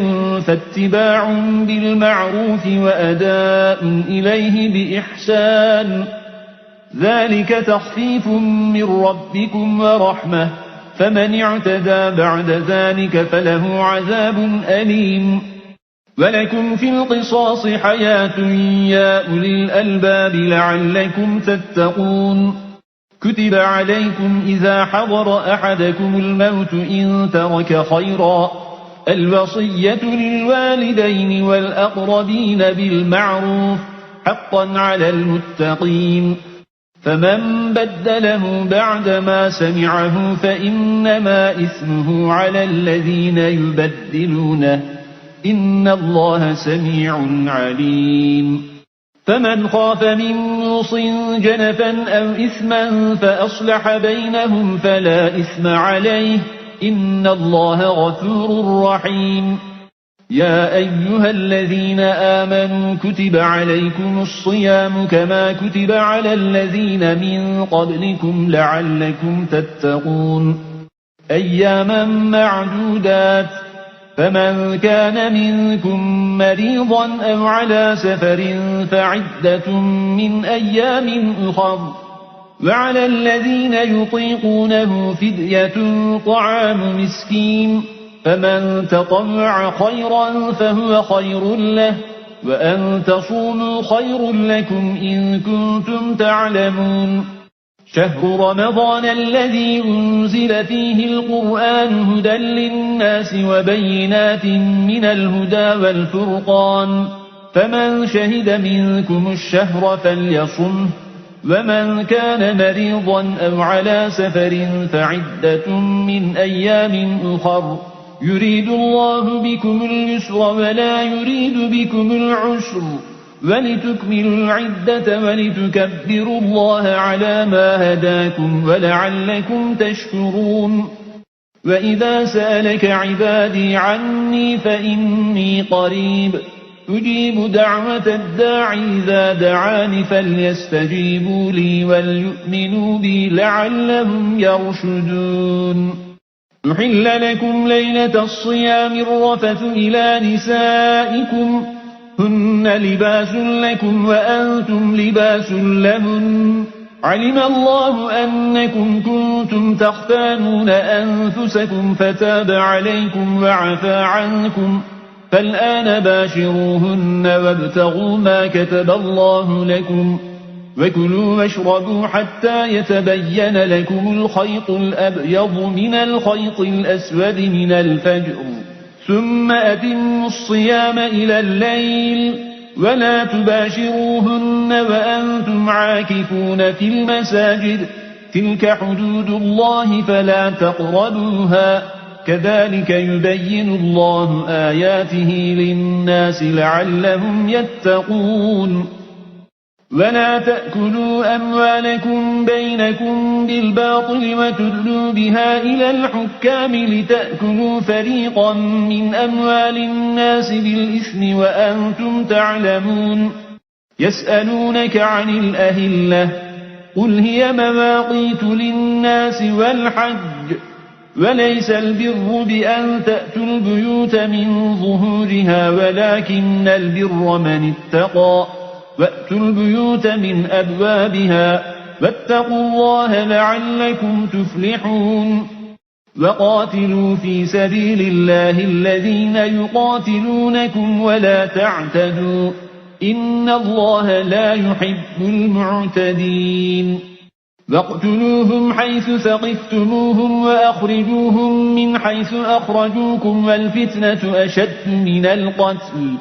Speaker 1: فاتباع بالمعروف وأداء إليه بإحسان ذلك تخفيف من ربكم ورحمة فمن اعتدى بعد ذلك فله عذاب أليم ولكم في القصاص حياة يا أولي الألباب لعلكم تتقون كتب عليكم إذا حضر أحدكم الموت إن ترك خيرا الوصية للوالدين والأقربين بالمعروف حقا على المتقين فمن بدله بعدما سمعه فإنما إثمه على الذين يبدلونه إن الله سميع عليم فمن خاف من موص جنفا أو إثما فأصلح بينهم فلا إثم عليه إن الله غفور رحيم يا أيها الذين آمنوا كتب عليكم الصيام كما كتب على الذين من قبلكم لعلكم تتقون أياما معدودات فمن كان منكم مريضا أو على سفر فعدة من أيام أخر وعلى الذين يطيقونه فدية طعام مسكين فمن تطوع خيرا فهو خير له وأن تصوموا خير لكم إن كنتم تعلمون شهر رمضان الذي أنزل فيه القرآن هدى للناس وبينات من الهدى والفرقان فمن شهد منكم الشهر فليصمه ومن كان مريضا أو على سفر فعدة من أيام أخر يريد الله بكم اليسر ولا يريد بكم العسر ولتكملوا العدة ولتكبروا الله على ما هداكم ولعلكم تشكرون وإذا سألك عبادي عني فإني قريب أجيب دعوة الداعي إذا دعاني فليستجيبوا لي وليؤمنوا بي لعلهم يرشدون أحل لكم ليلة الصيام الرفث إلى نسائكم هن لباس لكم وأنتم لباس لهن علم الله أنكم كنتم تختانون أنفسكم فتاب عليكم وعفى عنكم فالآن باشروهن وابتغوا ما كتب الله لكم وكلوا واشربوا حتى يتبين لكم الخيط الأبيض من الخيط الأسود من الفجر ثم أتموا الصيام إلى الليل ولا تباشروهن وأنتم عاكفون في المساجد تلك حدود الله فلا تقربوها كذلك يبين الله آياته للناس لعلهم يتقون ولا تأكلوا أموالكم بينكم بالباطل وتدلوا بها إلى الحكام لتأكلوا فريقا من أموال الناس بالإثم وأنتم تعلمون يسألونك عن الأهلة قل هي مواقيت للناس والحج وليس البر بأن تأتوا البيوت من ظهورها ولكن البر من اتقى وأتوا البيوت من أبوابها واتقوا الله لعلكم تفلحون وقاتلوا في سبيل الله الذين يقاتلونكم ولا تعتدوا إن الله لا يحب المعتدين واقتلوهم حيث ثقفتموهم وأخرجوهم من حيث أخرجوكم والفتنة أشد من القتل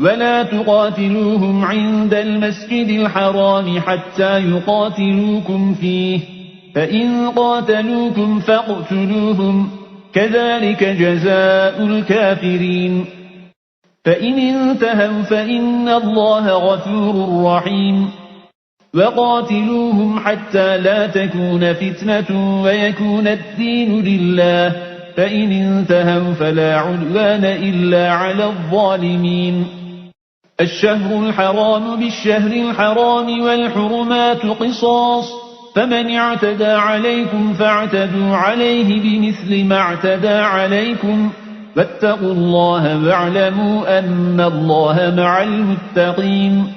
Speaker 1: ولا تقاتلوهم عند المسجد الحرام حتى يقاتلوكم فيه فإن قاتلوكم فاقتلوهم كذلك جزاء الكافرين فإن انتهوا فإن الله غفور رحيم وقاتلوهم حتى لا تكون فتنة ويكون الدين لله فإن انتهوا فلا عدوان إلا على الظالمين الشهر الحرام بالشهر الحرام والحرمات قصاص فمن اعتدى عليكم فاعتدوا عليه بمثل ما اعتدى عليكم واتقوا الله واعلموا أن الله مع المتقين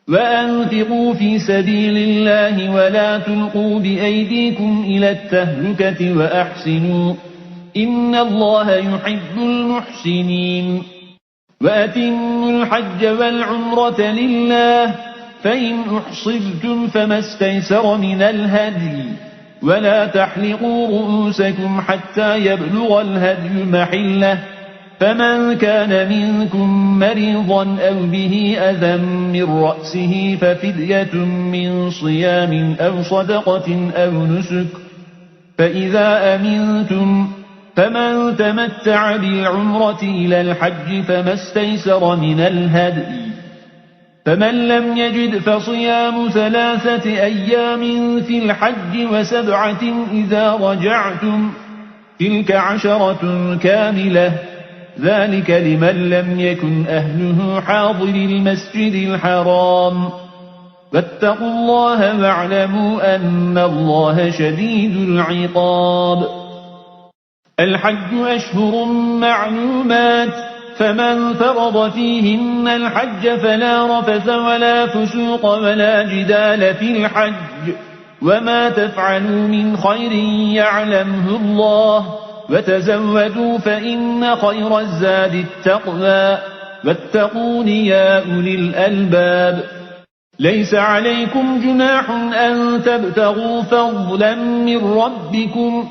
Speaker 1: وأنفقوا في سبيل الله ولا تلقوا بأيديكم إلى التهلكة وأحسنوا إن الله يحب المحسنين وأتموا الحج والعمرة لله فإن أحصرتم فما استيسر من الهدي ولا تحلقوا رؤوسكم حتى يبلغ الهدي محله فمن كان منكم مريضا أو به أذى من رأسه ففدية من صيام أو صدقة أو نسك فإذا أمنتم فمن تمتع بالعمرة إلى الحج فما استيسر من الهدي، فمن لم يجد فصيام 3 أيام في الحج و7 إذا رجعتم، تلك 10 كاملة، ذلك لمن لم يكن أهله حاضر المسجد الحرام. فاتقوا الله واعلموا أن الله شديد العقاب. الحج أشهر معلومات، فمن فرض فيهن الحج فلا رفث ولا فسوق ولا جدال في الحج، وما تفعلوا من خير يعلمه الله، وتزودوا فإن خير الزاد التقوى، واتقون يا أولي الألباب. ليس عليكم جناح أن تبتغوا فضلا من ربكم،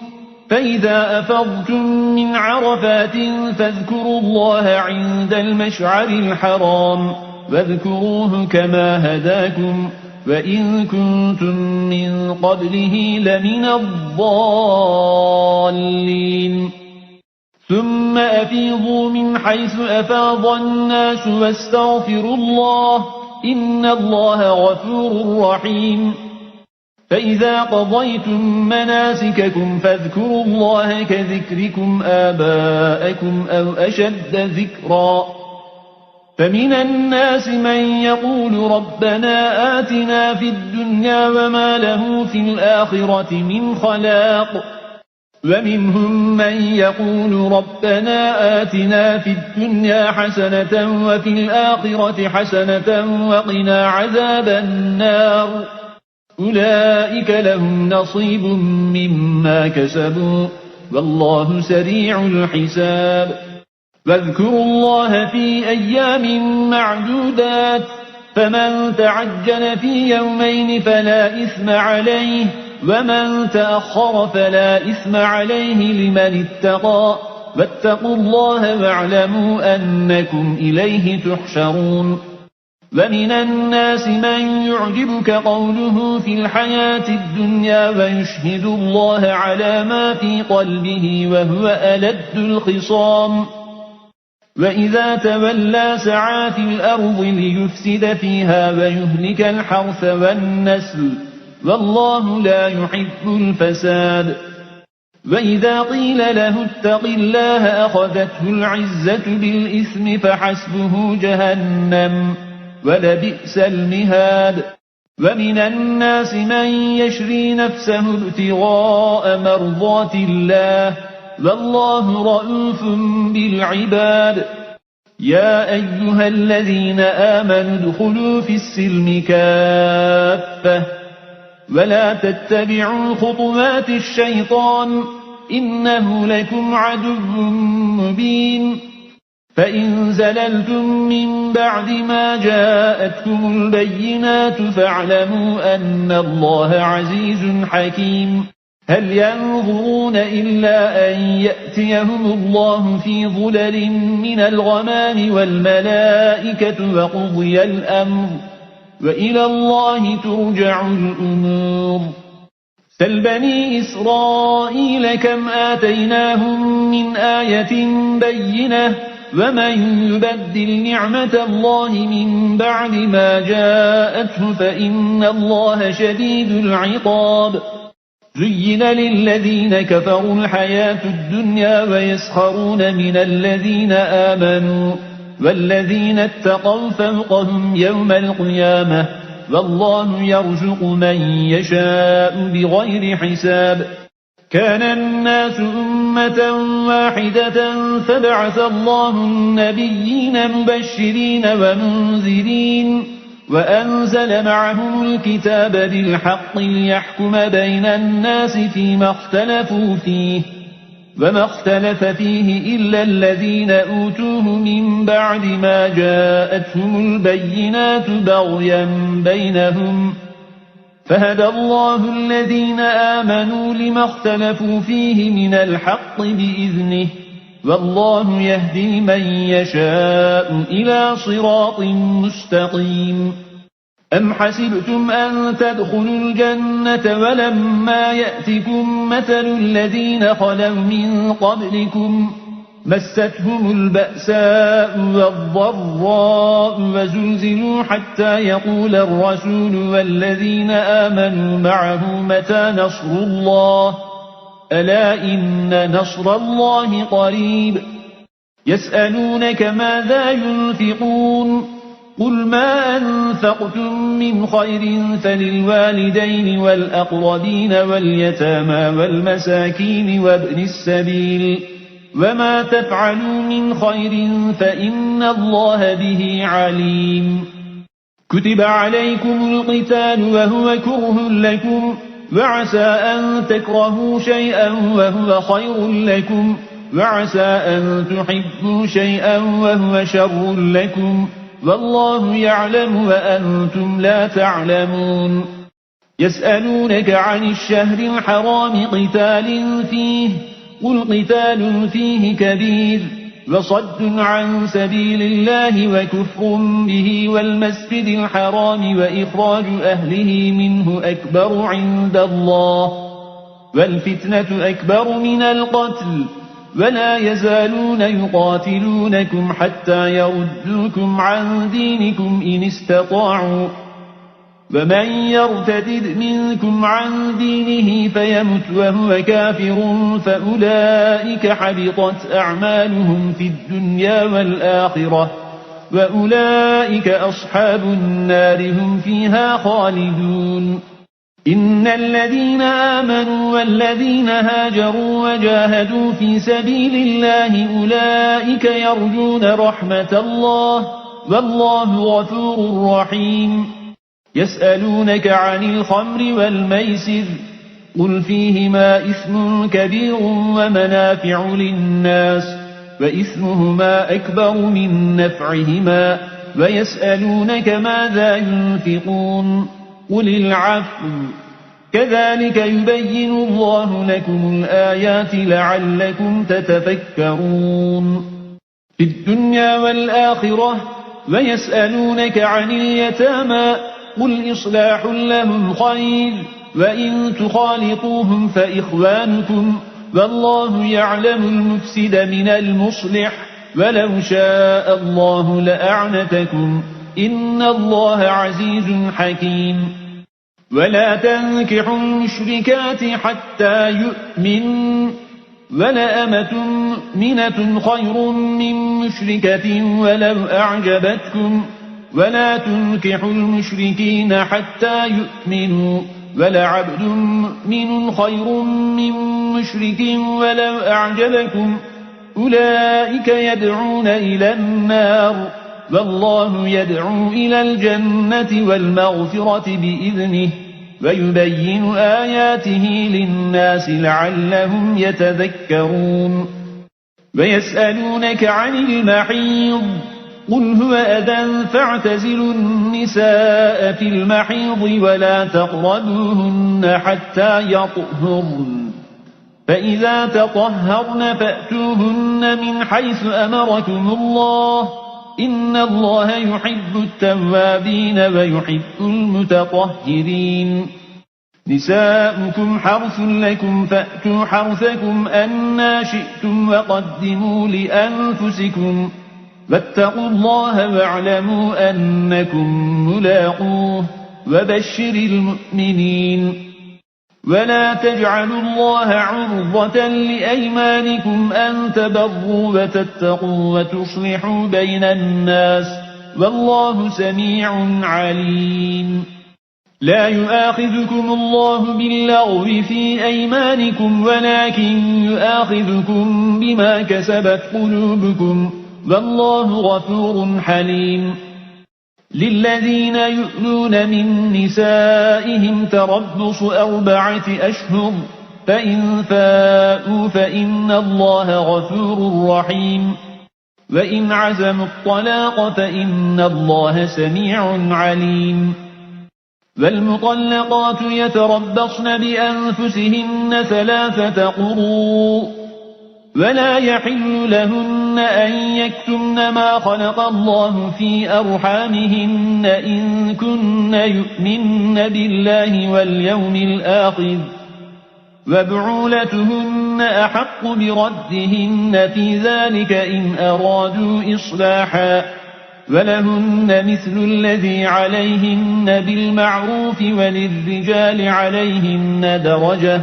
Speaker 1: فإذا أفضتم من عرفات فاذكروا الله عند المشعر الحرام، واذكروه كما هداكم، وإن كنتم من قبله لمن الضالين. ثم أفيضوا من حيث أفاض الناس واستغفروا الله، إن الله غفور رحيم. فإذا قضيتم مناسككم فاذكروا الله كذكركم آباءكم أو أشد ذكرا. فمن الناس من يقول ربنا آتنا في الدنيا وما له في الآخرة من خلاق، ومنهم من يقول ربنا آتنا في الدنيا حسنة وفي الآخرة حسنة وقنا عذاب النار، أولئك لهم نصيب مما كسبوا والله سريع الحساب. واذكروا الله في أيام معدودات، فمن تعجل في يومين فلا إثم عليه، ومن تأخر فلا إثم عليه لمن اتقى، واتقوا الله واعلموا أنكم إليه تحشرون. ومن الناس من يعجبك قوله في الحياة الدنيا ويشهد الله على ما في قلبه وهو ألد الخصام، وإذا تولى سعى في الأرض ليفسد فيها ويهلك الحرث والنسل، والله لا يحب الفساد. وإذا قيل له اتق الله أخذته العزة بالإثم فحسبه جهنم ولبئس المهاد. ومن الناس من يشري نفسه ابتغاء مرضات الله، والله رؤوف بالعباد. يا أيها الذين آمنوا ادخلوا في السلم كافة، ولا تتبعوا خطوات الشيطان، إنه لكم عدو مبين. فإن زللتم من بعد ما جاءتكم البينات فاعلموا أن الله عزيز حكيم. هل ينظرون إلا أن يأتيهم الله في ظلل من الغمام والملائكة وقضي الأمر، وإلى الله ترجع الأمور. سل بني إسرائيل كم آتيناهم من آية بينة، ومن يبدل نعمة الله من بعد ما جاءته فإن الله شديد العقاب. زين للذين كفروا الحياة الدنيا ويسخرون من الذين آمنوا، والذين اتقوا فوقهم يوم القيامة، والله يرزق من يشاء بغير حساب. كان الناس أمة واحدة فبعث الله النبيين مبشرين ومنذرين، وأنزل معهم الكتاب بالحق ليحكم بين الناس فيما اختلفوا فيه، وما اختلف فيه إلا الذين أوتوه من بعد ما جاءتهم البينات بغيا بينهم، فهدى الله الذين آمنوا لما اختلفوا فيه من الحق بإذنه، والله يهدي من يشاء إلى صراط مستقيم. أم حسبتم أن تدخلوا الجنة ولما يأتكم مثل الذين خلوا من قبلكم مستهم البأساء والضراء وزلزلوا حتى يقول الرسول والذين آمنوا معه متى نصر الله ألا إن نصر الله قريب يسألونك ماذا ينفقون قل ما أنفقتم من خير فللوالدين والأقربين واليتامى والمساكين وابن السبيل وما تفعلوا من خير فإن الله به عليم كتب عليكم القتال وهو كره لكم وعسى أن تكرهوا شيئا وهو خير لكم وعسى أن تحبوا شيئا وهو شر لكم والله يعلم وأنتم لا تعلمون يسألونك عن الشهر الحرام قتال فيه قل قتال فيه كبير وصد عن سبيل الله وكفر به والمسجد الحرام وإخراج أهله منه أكبر عند الله والفتنة أكبر من القتل ولا يزالون يقاتلونكم حتى يردوكم عن دينكم إن استطاعوا ومن يرتد منكم عن دينه فيمت وهو كافر فأولئك حبطت أعمالهم في الدنيا والآخرة وأولئك أصحاب النار هم فيها خالدون إن الذين آمنوا والذين هاجروا وجاهدوا في سبيل الله أولئك يرجون رحمة الله والله غفور رحيم يسألونك عن الخمر والميسر قل فيهما إثم كبير ومنافع للناس وإثمهما أكبر من نفعهما ويسألونك ماذا ينفقون قل العفو كذلك يبين الله لكم الآيات لعلكم تتفكرون في الدنيا والآخرة ويسألونك عن اليتامى قل إصلاح لهم خير وإن تخالطوهم فإخوانكم والله يعلم المفسد من المصلح ولو شاء الله لأعنتكم إن الله عزيز حكيم ولا تنكحوا المشركات حتى يؤمنوا ولأمة مؤمنة خير من مشركة ولو أعجبتكم ولا تنكحوا المشركين حتى يؤمنوا ولعبد مؤمن خير من مشرك ولو أعجبكم أولئك يدعون إلى النار والله يدعو إلى الجنة والمغفرة بإذنه ويبين آياته للناس لعلهم يتذكرون ويسألونك عن المحيض قل هو أذى فاعتزلوا النساء في المحيض ولا تقربوهن حتى يطهرن فإذا تطهرن فأتوهن من حيث أمركم الله إن الله يحب التوابين ويحب المتطهرين نساؤكم حرث لكم فأتوا حرثكم أنى شئتم وقدموا لأنفسكم واتقوا الله واعلموا أنكم ملاقوه وبشر المؤمنين ولا تجعلوا الله عرضة لأيمانكم أن تبروا وتتقوا وتصلحوا بين الناس والله سميع عليم لا يؤاخذكم الله باللغو في أيمانكم ولكن يؤاخذكم بما كسبت قلوبكم والله غفور حليم للذين يؤلون من نسائهم تربص 4 أشهر فإن فاءوا فإن الله غفور رحيم وإن عزموا الطلاق فإن الله سميع عليم والمطلقات يتربصن بأنفسهن 3 قروء ولا يحل لهن أن يكتمن ما خلق الله في أرحامهن إن كن يؤمن بالله واليوم الآخر وبعولتهن أحق بردهن في ذلك إن أرادوا إصلاحا ولهن مثل الذي عليهن بالمعروف وللرجال عليهن درجة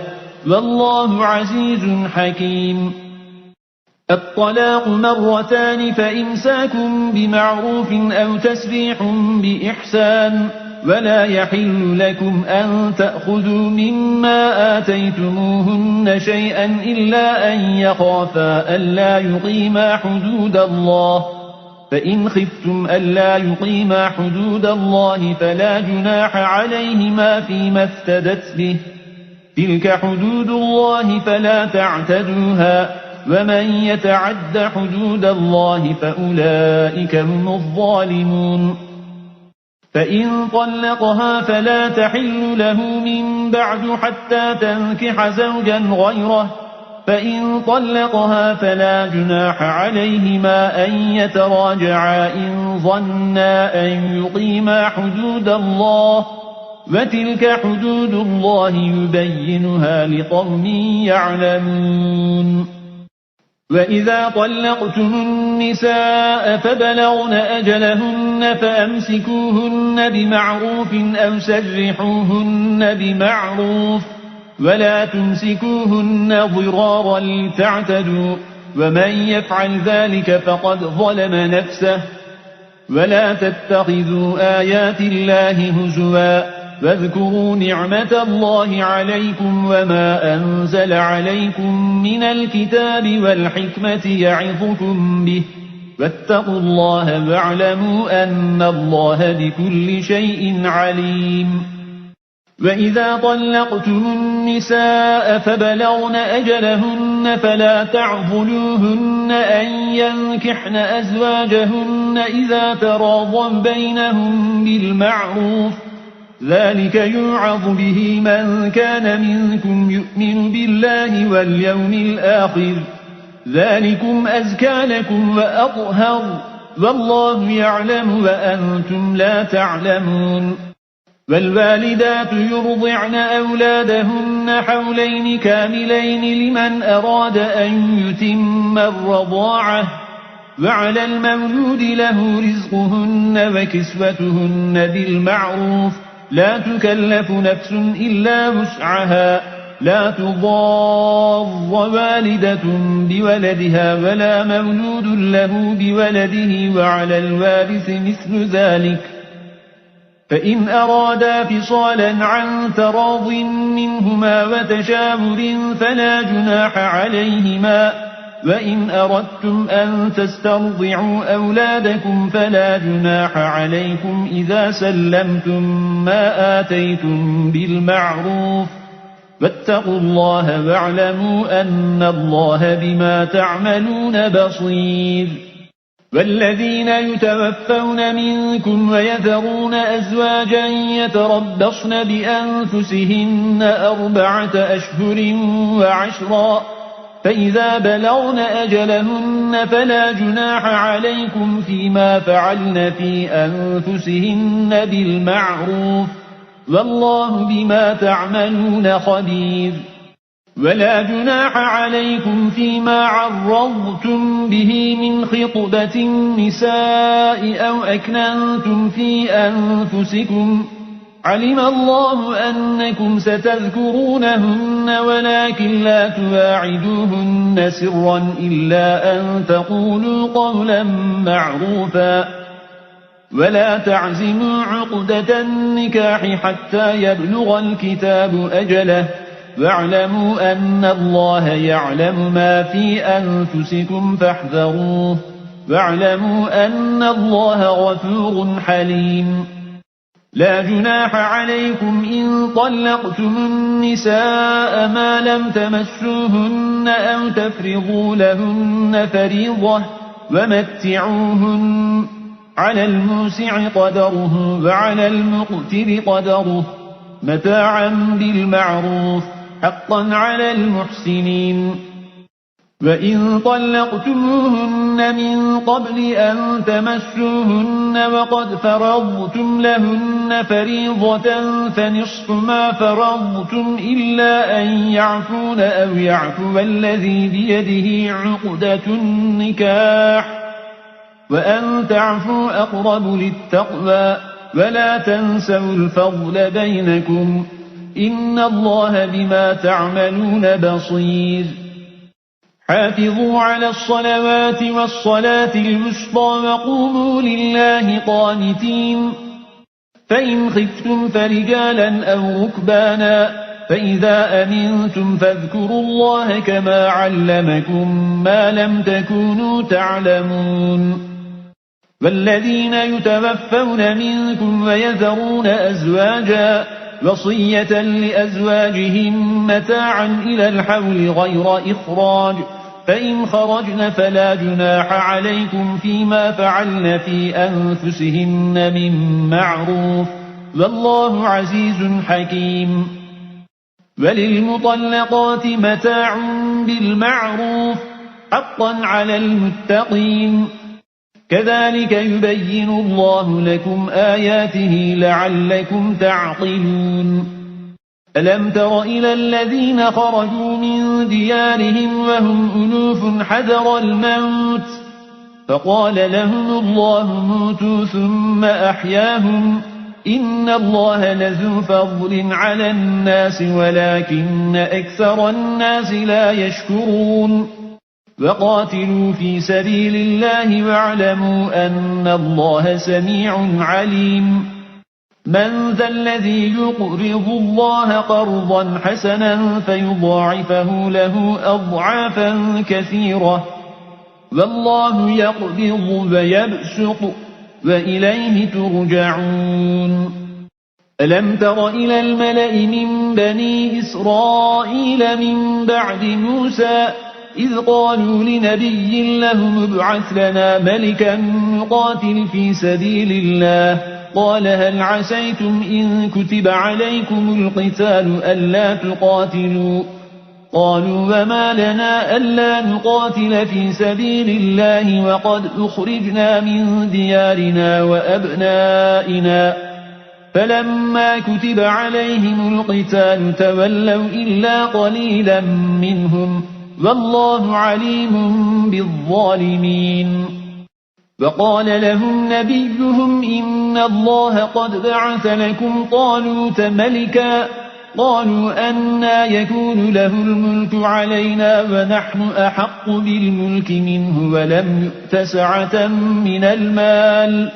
Speaker 1: والله عزيز حكيم. الطلاق مرتان فإمساكم بمعروف أو تسريح بإحسان ولا يحل لكم أن تأخذوا مما آتيتموهن شيئا إلا أن يخافا ألا يقيما حدود الله فإن خفتم ألا يقيما حدود الله فلا جناح عليهما فيما افتدت به تلك حدود الله فلا تعتدوها ومن يتعد حدود الله فأولئك هم الظالمون. فإن طلقها فلا تحل له من بعد حتى تنكح زوجا غيره فإن طلقها فلا جناح عليهما أن يتراجعا إن ظنا أن يقيما حدود الله وتلك حدود الله يبينها لقوم يعلمون. وإذا طلقتم النساء فبلغن أجلهن فأمسكوهن بمعروف أو سرحوهن بمعروف ولا تمسكوهن ضرارا لتعتدوا ومن يفعل ذلك فقد ظلم نفسه. ولا تتخذوا آيات الله هزوا واذكروا نعمة الله عليكم وما أنزل عليكم من الكتاب والحكمة يعظكم به واتقوا الله واعلموا أن الله بكل شيء عليم. وإذا طلقتم النساء فبلغن أجلهن فلا تعضلوهن أن ينكحن أزواجهن إذا تراضوا بينهم بالمعروف ذلك يوعظ به من كان منكم يؤمن بالله واليوم الآخر ذلكم أزكى لكم وأطهر والله يعلم وأنتم لا تعلمون. والوالدات يرضعن أولادهن حولين كاملين لمن أراد أن يتم الرضاعة وعلى المولود له رزقهن وكسوتهن بالمعروف لا تكلف نفس إلا وسعها لا تضار والدة بولدها ولا مولود له بولده وعلى الوارث مثل ذلك فإن أرادا فصالا عن تراض منهما وتشاور فلا جناح عليهما. وإن أردتم أن تسترضعوا أولادكم فلا جناح عليكم إذا سلمتم ما آتيتم بالمعروف واتقوا الله واعلموا أن الله بما تعملون بصير. والذين يتوفون منكم ويذرون أزواجا يتربصن بأنفسهن 4 أشهر وعشرا فإذا بلغن أجلهن فلا جناح عليكم فيما فعلن في أنفسهن بالمعروف والله بما تعملون خبير. ولا جناح عليكم فيما عرضتم به من خطبة النساء أو أكننتم في أنفسكم علم الله أنكم ستذكرونهن ولكن لا تواعدوهن سرا إلا أن تقولوا قولا معروفا ولا تعزموا عقدة النكاح حتى يبلغ الكتاب أجله واعلموا أن الله يعلم ما في أنفسكم فاحذروه واعلموا أن الله غفور حليم. لا جناح عليكم إن طلقتم النساء ما لم تمسوهن أو تفرضوا لهن فريضة ومتعوهن على الموسع قدره وعلى المقتر قدره متاعا بالمعروف حقا على المحسنين. وإن طلقتموهن من قبل أن تمسوهن وقد فرضتم لهن فريضة فنصف ما فرضتم إلا أن يعفون أو يعفو الذي بيده عقدة النكاح وأن تعفوا أقرب للتقوى ولا تنسوا الفضل بينكم إن الله بما تعملون بصير حافظوا على الصلوات والصلاة الوسطى وقوموا لله قانتين فإن خفتم فرجالا أو ركبانا فإذا أمنتم فاذكروا الله كما علمكم ما لم تكونوا تعلمون والذين يتوفون منكم ويذرون أزواجا وصية لأزواجهم متاعا إلى الحول غير إخراج فإن خرجن فلا جناح عليكم فيما فعلن في أنفسهن من معروف والله عزيز حكيم وللمطلقات متاع بالمعروف حقا على المتقين كذلك يبين الله لكم آياته لعلكم تعقلون ألم تر إلى الذين خرجوا من ديارهم وهم ألوف حذر الموت فقال لهم الله موتوا ثم أحياهم إن الله لذو فضل على الناس ولكن أكثر الناس لا يشكرون وقاتلوا في سبيل الله واعلموا أن الله سميع عليم من ذا الذي يقرض الله قرضا حسنا فيضاعفه له أضعافا كثيرة والله يقبض ويبسط وإليه ترجعون ألم تر إلى الملأ من بني إسرائيل من بعد موسى إذ قالوا لنبي لهم ابعث لنا ملكا نقاتل في سبيل الله قال هل عسيتم إن كتب عليكم القتال ألا تقاتلوا قالوا وما لنا ألا نقاتل في سبيل الله وقد أخرجنا من ديارنا وأبنائنا فلما كتب عليهم القتال تولوا إلا قليلا منهم والله عليم بالظالمين وقال لهم نبيهم إن الله قد بعث لكم طالوت ملكا قالوا أنى يكون له الملك علينا ونحن أحق بالملك منه ولم يؤت سعة من المال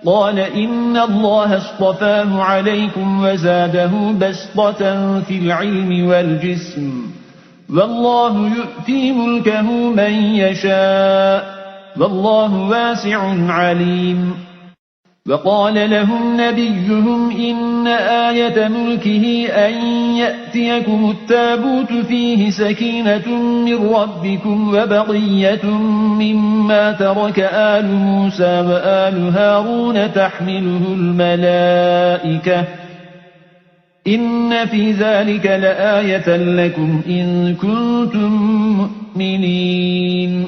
Speaker 1: قال إن الله اصطفاه عليكم وزاده بسطة في العلم والجسم والله يؤتي ملكه من يشاء والله واسع عليم وقال لهم نبيهم إن آية ملكه أن يأتيكم التابوت فيه سكينة من ربكم وبقية مما ترك آل موسى وآل هارون تحمله الملائكة إن في ذلك لآية لكم إن كنتم مؤمنين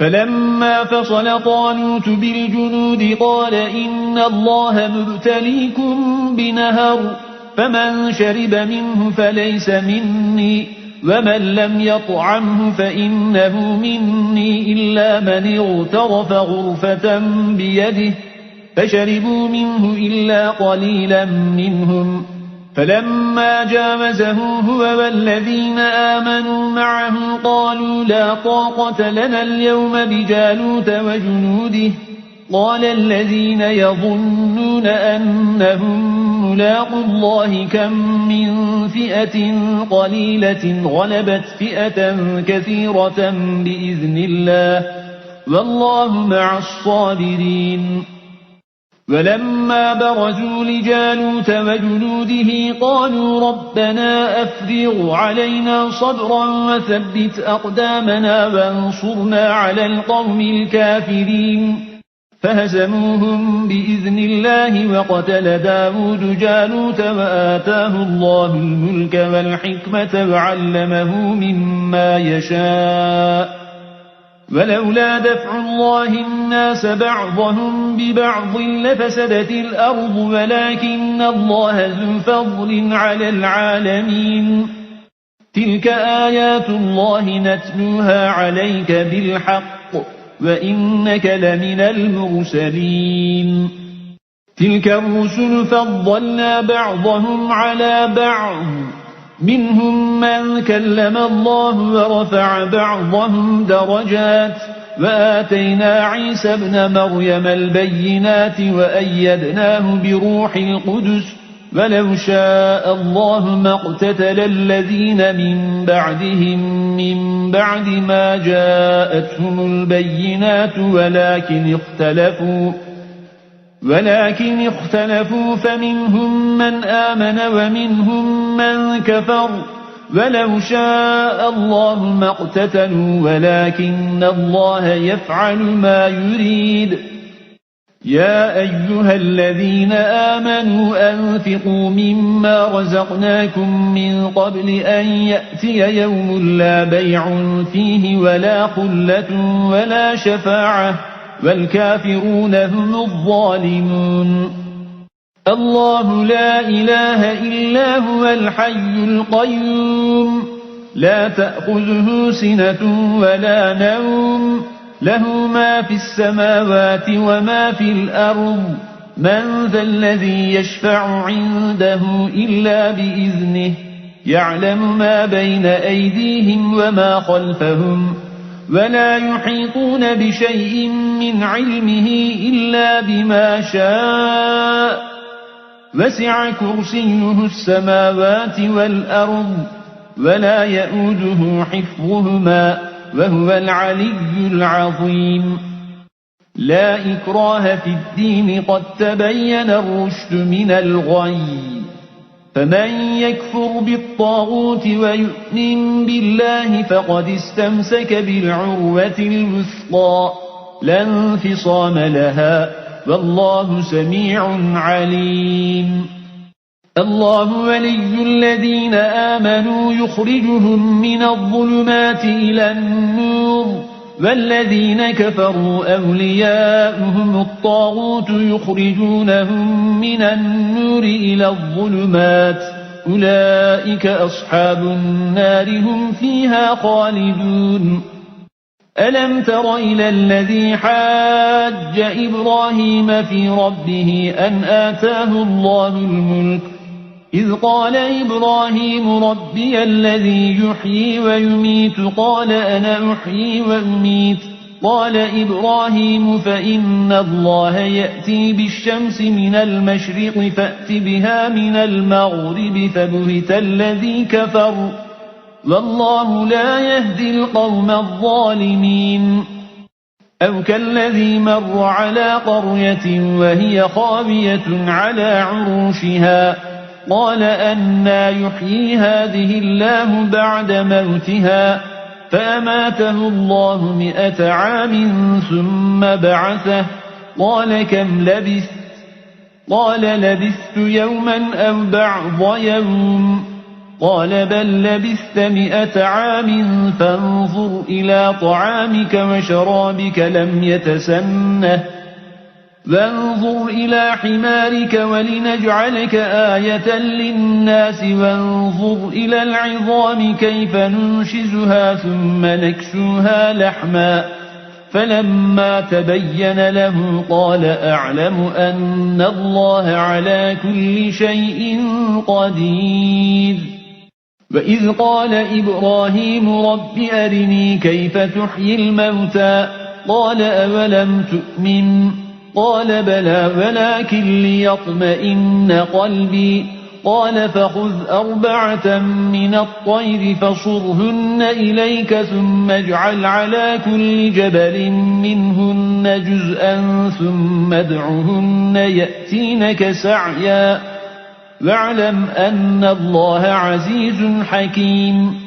Speaker 1: فلما فصل طالوت بالجنود قال إن الله مبتليكم بنهر فمن شرب منه فليس مني ومن لم يطعمه فإنه مني إلا من اغترف غرفة بيده فشربوا منه إلا قليلا منهم فلما جاوزه هو والذين آمنوا معه قالوا لا طاقة لنا اليوم بجالوت وجنوده قال الذين يظنون أنهم ملاقوا الله كم من فئة قليلة غلبت فئة كثيرة بإذن الله والله مع الصابرين ولما برزوا لجالوت وجنوده قالوا ربنا أفرغ علينا صبرا وثبت أقدامنا وانصرنا على القوم الكافرين فهزموهم بإذن الله وقتل داود جالوت وآتاه الله الملك والحكمة وعلمه مما يشاء ولولا دفع الله الناس بعضهم ببعض لفسدت الأرض ولكن الله ذو فضل على العالمين تلك آيات الله نتلوها عليك بالحق وإنك لمن المرسلين تلك الرسل فضلنا بعضهم على بعض منهم من كلم الله ورفع بعضهم درجات وآتينا عيسى ابن مريم البينات وأيدناه بروح القدس ولو شاء الله ما اقتتل الذين من بعدهم من بعد ما جاءتهم البينات ولكن اختلفوا فمنهم من آمن ومنهم من كفر ولو شاء الله ما اقتتلوا ولكن الله يفعل ما يريد يا أيها الذين آمنوا أنفقوا مما رزقناكم من قبل أن يأتي يوم لا بيع فيه ولا خلة ولا شفاعة والكافرون هم الظالمون الله لا إله إلا هو الحي القيوم لا تأخذه سنة ولا نوم له ما في السماوات وما في الأرض من ذا الذي يشفع عنده إلا بإذنه يعلم ما بين أيديهم وما خلفهم ولا يحيطون بشيء من علمه إلا بما شاء وسع كرسيه السماوات والأرض ولا يؤوده حفظهما وهو العلي العظيم لا إكراه في الدين قد تبين الرشد من الغي فمن يكفر بالطاغوت ويؤمن بالله فقد استمسك بالعروة الوثقى لا انفصام لها والله سميع عليم الله ولي الذين آمنوا يخرجهم من الظلمات إلى النور والذين كفروا أولياؤهم الطاغوت يخرجونهم من النور إلى الظلمات أولئك أصحاب النار هم فيها خالدون ألم تر إلى الذي حاج إبراهيم في ربه أن آتاه الله الملك إذ قال إبراهيم ربي الذي يحيي ويميت قال أنا أحيي وأميت قال إبراهيم فإن الله يأتي بالشمس من المشرق فأت بها من المغرب فبهت الذي كفر والله لا يهدي القوم الظالمين أو كالذي مر على قرية وهي خاوية على عروشها قال أنى يحيي هذه الله بعد موتها فأماته الله 100 عام ثم بعثه قال كم لبثت قال لبثت يوما أو بعض يوم قال بل لبثت 100 عام فانظر إلى طعامك وشرابك لم يتسنه وانظر إلى حمارك ولنجعلك آية للناس وانظر إلى العظام كيف ننشزها ثم نكسوها لحما فلما تبين له قال أعلم أن الله على كل شيء قدير وإذ قال إبراهيم رب أرني كيف تحيي الموتى قال أولم تؤمن قال بلى ولكن ليطمئن قلبي قال فخذ 4 من الطير فصرهن إليك ثم اجعل على كل جبل منهن جزءا ثم ادعهن يأتينك سعيا واعلم أن الله عزيز حكيم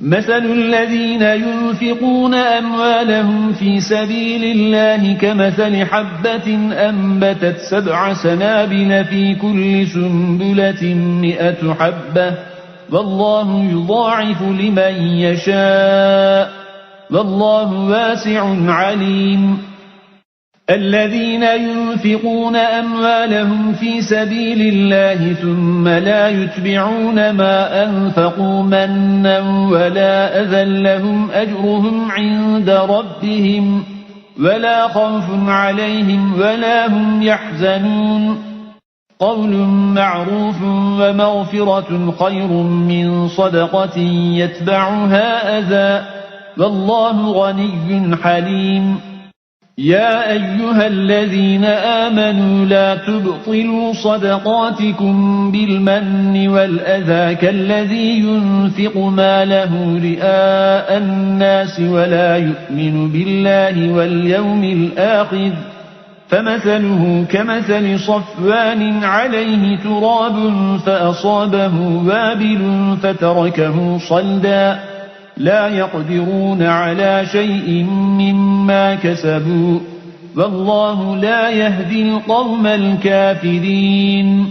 Speaker 1: مثل الذين ينفقون أموالهم في سبيل الله كمثل حبة أنبتت 7 سنابل في كل سنبلة 100 حبة والله يضاعف لمن يشاء والله واسع عليم. الذين ينفقون أموالهم في سبيل الله ثم لا يتبعون ما أنفقوا منا ولا أذى لهم أجرهم عند ربهم ولا خوف عليهم ولا هم يحزنون. قول معروف ومغفرة خير من صدقة يتبعها أذى والله غني حليم. يا أيها الذين آمنوا لا تبطلوا صدقاتكم بالمن والأذى كالذي ينفق ماله رئاء الناس ولا يؤمن بالله واليوم الآخر فمثله كمثل صفوان عليه تراب فأصابه وابل فتركه صلدا لا يقدرون على شيء مما كسبوا والله لا يهدي القوم الكافرين.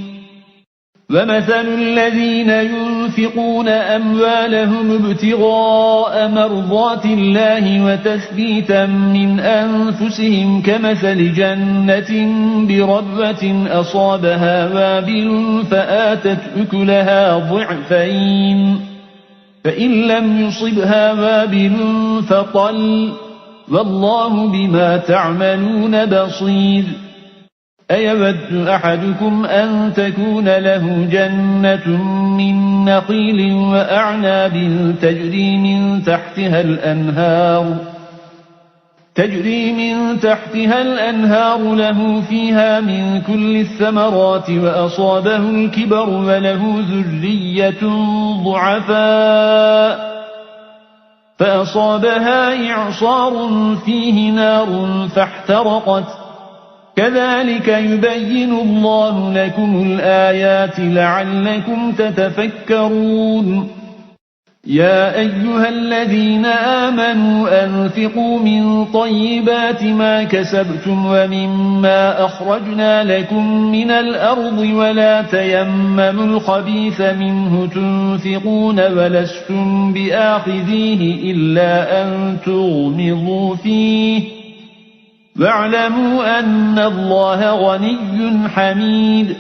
Speaker 1: ومثل الذين ينفقون أموالهم ابتغاء مرضات الله وتثبيتا من أنفسهم كمثل جنة بربوة أصابها وابل فآتت أكلها ضعفين فإن لم يصبها وابل فطل والله بما تعملون بصير. أيود أحدكم أن تكون له جنة من نخيل وأعناب تجري من تحتها الأنهار له فيها من كل الثمرات وأصابه الكبر وله ذرية ضعفاء فأصابها إعصار فيه نار فاحترقت كذلك يبين الله لكم الآيات لعلكم تتفكرون. يا أيها الذين آمنوا أنفقوا من طيبات ما كسبتم ومما أخرجنا لكم من الأرض ولا تيمموا الخبيث منه تنفقون ولستم بآخذيه إلا أن تغمضوا فيه واعلموا أن الله غني حميد.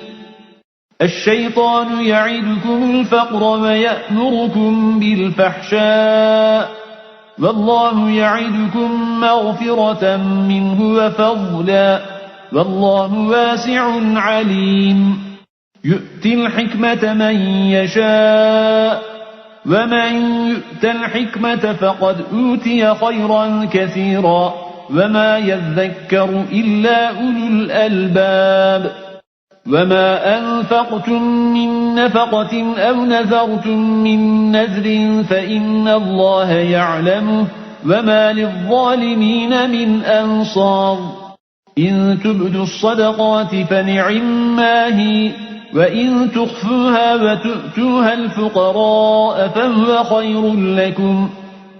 Speaker 1: الشيطان يعدكم الفقر ويأمركم بالفحشاء والله يعدكم مغفرة منه وفضلا والله واسع عليم. يؤتي الحكمة من يشاء ومن يؤت الحكمة فقد أوتي خيرا كثيرا وما يذكر إلا أولو الألباب. وما أنفقتم من نفقة أو نذرتم من نذر فإن الله يعلمه وما للظالمين من أنصار. إن تبدوا الصدقات فنعما هي وإن تخفوها وتؤتوها الفقراء فهو خير لكم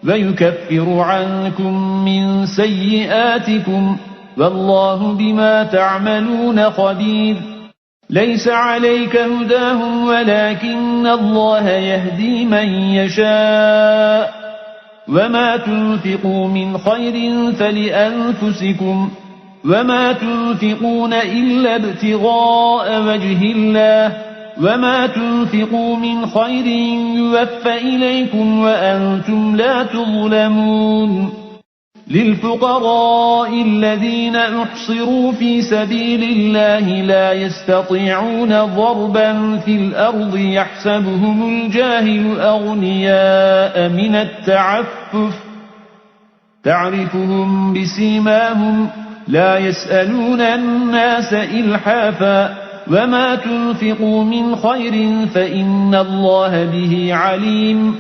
Speaker 1: ويكفر عنكم من سيئاتكم والله بما تعملون خبير. ليس عليك هداهم ولكن الله يهدي من يشاء وما تنفقوا من خير فلأنفسكم وما تنفقون إلا ابتغاء وجه الله وما تنفقوا من خير يوفى إليكم وأنتم لا تظلمون. للفقراء الذين أحصروا في سبيل الله لا يستطيعون ضربا في الأرض يحسبهم الجاهل أغنياء من التعفف تعرفهم بسيماهم لا يسألون الناس إلحافا وما تنفقوا من خير فإن الله به عليم.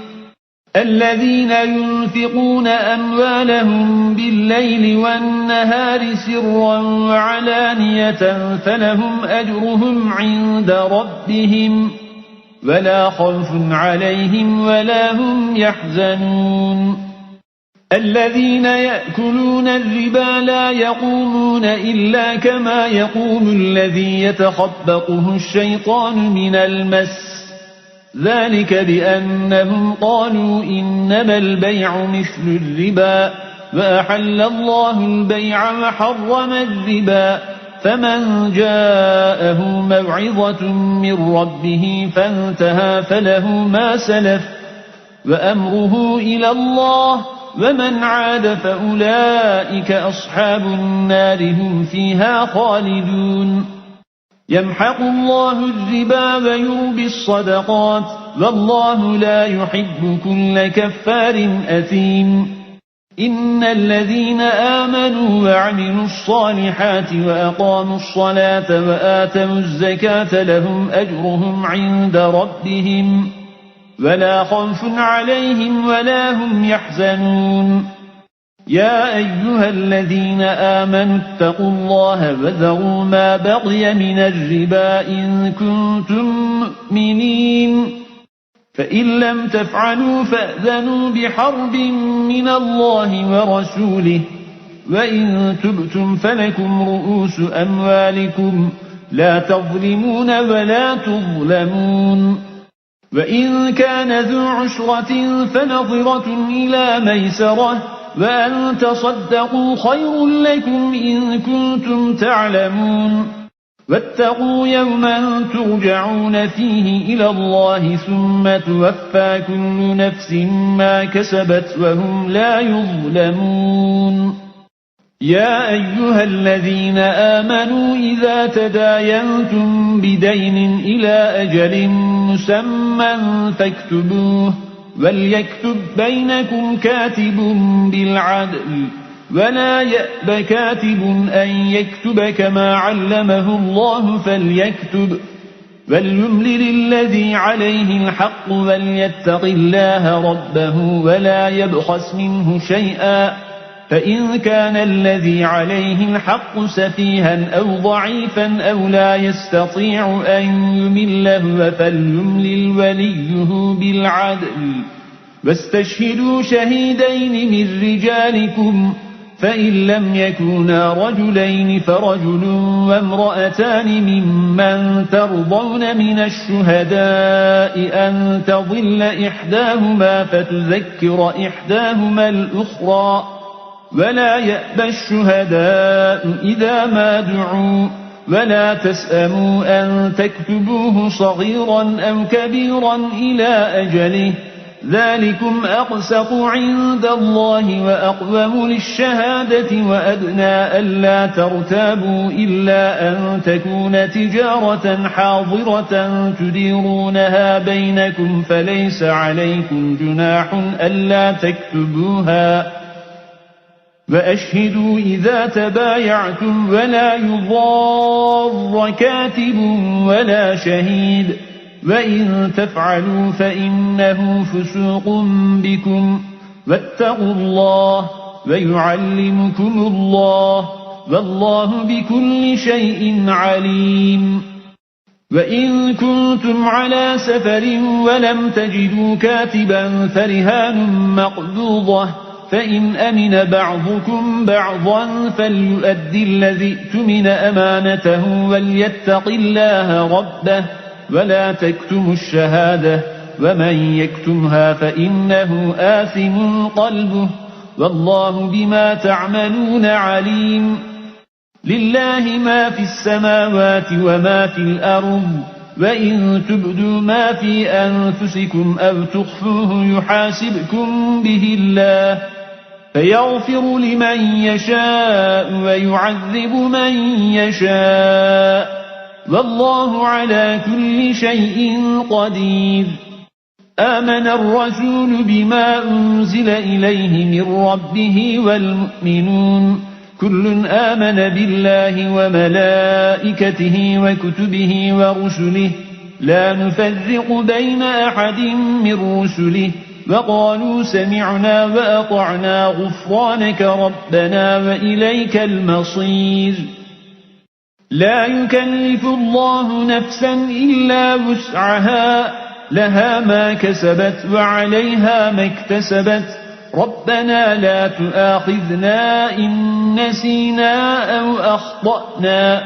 Speaker 1: الذين ينفقون أموالهم بالليل والنهار سرا وعلانية فلهم أجرهم عند ربهم ولا خوف عليهم ولا هم يحزنون الذين يأكلون الربا لا يقومون إلا كما يقوم الذي يتخبطه الشيطان من المس ذلك بأنهم قالوا إنما البيع مثل الربا وأحل الله البيع وحرم الربا فمن جاءه موعظة من ربه فانتهى فله ما سلف وأمره إلى الله ومن عاد فأولئك أصحاب النار هم فيها خالدون يمحق الله الربا ويربي الصدقات والله لا يحب كل كفار أثيم إن الذين آمنوا وعملوا الصالحات وأقاموا الصلاة وآتوا الزكاة لهم أجرهم عند ربهم ولا خوف عليهم ولا هم يحزنون يا أيها الذين آمنوا اتقوا الله وذروا ما بقي من الربا إن كنتم مؤمنين فإن لم تفعلوا فأذنوا بحرب من الله ورسوله وإن تبتم فلكم رؤوس أموالكم لا تظلمون ولا تظلمون وإن كان ذو عسرة فنظرة إلى ميسرة وأن تصدقوا خير لكم إن كنتم تعلمون واتقوا يوما ترجعون فيه إلى الله ثم توفى كل نفس ما كسبت وهم لا يظلمون يا أيها الذين آمنوا إذا تداينتم بدين إلى أجل مسمى فاكتبوه وليكتب بينكم كاتب بالعدل ولا يأب كاتب أن يكتب كما علمه الله فليكتب وليملل الذي عليه الحق وليتق الله ربه ولا يبخس منه شيئا فإن كان الذي عليه الحق سفيها أو ضعيفا أو لا يستطيع أن يمله فليملل وليه بالعدل واستشهدوا شهيدين من رجالكم فإن لم يكونا رجلين فرجل وامرأتان ممن ترضون من الشهداء أن تضل إحداهما فتذكر إحداهما الأخرى ولا يأبى الشهداء إذا ما دعوا ولا تسأموا أن تكتبوه صغيرا أو كبيرا إلى أجله ذلكم أقسط عند الله وأقوم للشهادة وأدنى ألا ترتابوا إلا أن تكون تجارة حاضرة تديرونها بينكم فليس عليكم جناح ألا تكتبوها وأشهدوا إذا تبايعتم ولا يضار كاتب ولا شهيد وإن تفعلوا فإنه فسوق بكم واتقوا الله ويعلمكم الله والله بكل شيء عليم وإن كنتم على سفر ولم تجدوا كاتبا فرهان مقبوضة فإن أمن بعضكم بعضا فليؤدي الذي اؤتمن أمانته وليتق الله ربه ولا تكتموا الشهادة ومن يكتمها فإنه آثم قلبه والله بما تعملون عليم لله ما في السماوات وما في الأرض وإن تبدوا ما في أنفسكم أو تخفوه يحاسبكم به الله فيغفر لمن يشاء ويعذب من يشاء والله على كل شيء قدير آمن الرسول بما أنزل إليه من ربه والمؤمنون كل آمن بالله وملائكته وكتبه ورسله لا نفرق بين أحد من رسله وقالوا سمعنا وأطعنا غفرانك ربنا وإليك المصير لا يكلف الله نفسا إلا وسعها لها ما كسبت وعليها ما اكتسبت ربنا لا تؤاخذنا إن نسينا أو أخطأنا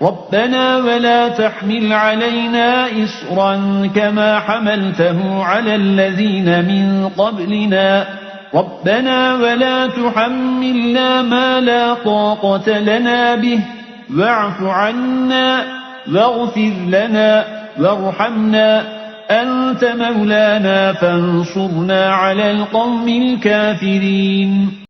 Speaker 1: ربنا ولا تحمل علينا إصرا كما حملته على الذين من قبلنا ربنا ولا تحملنا ما لا طاقة لنا به واعف عنا واغفر لنا وارحمنا أنت مولانا فانصرنا على القوم الكافرين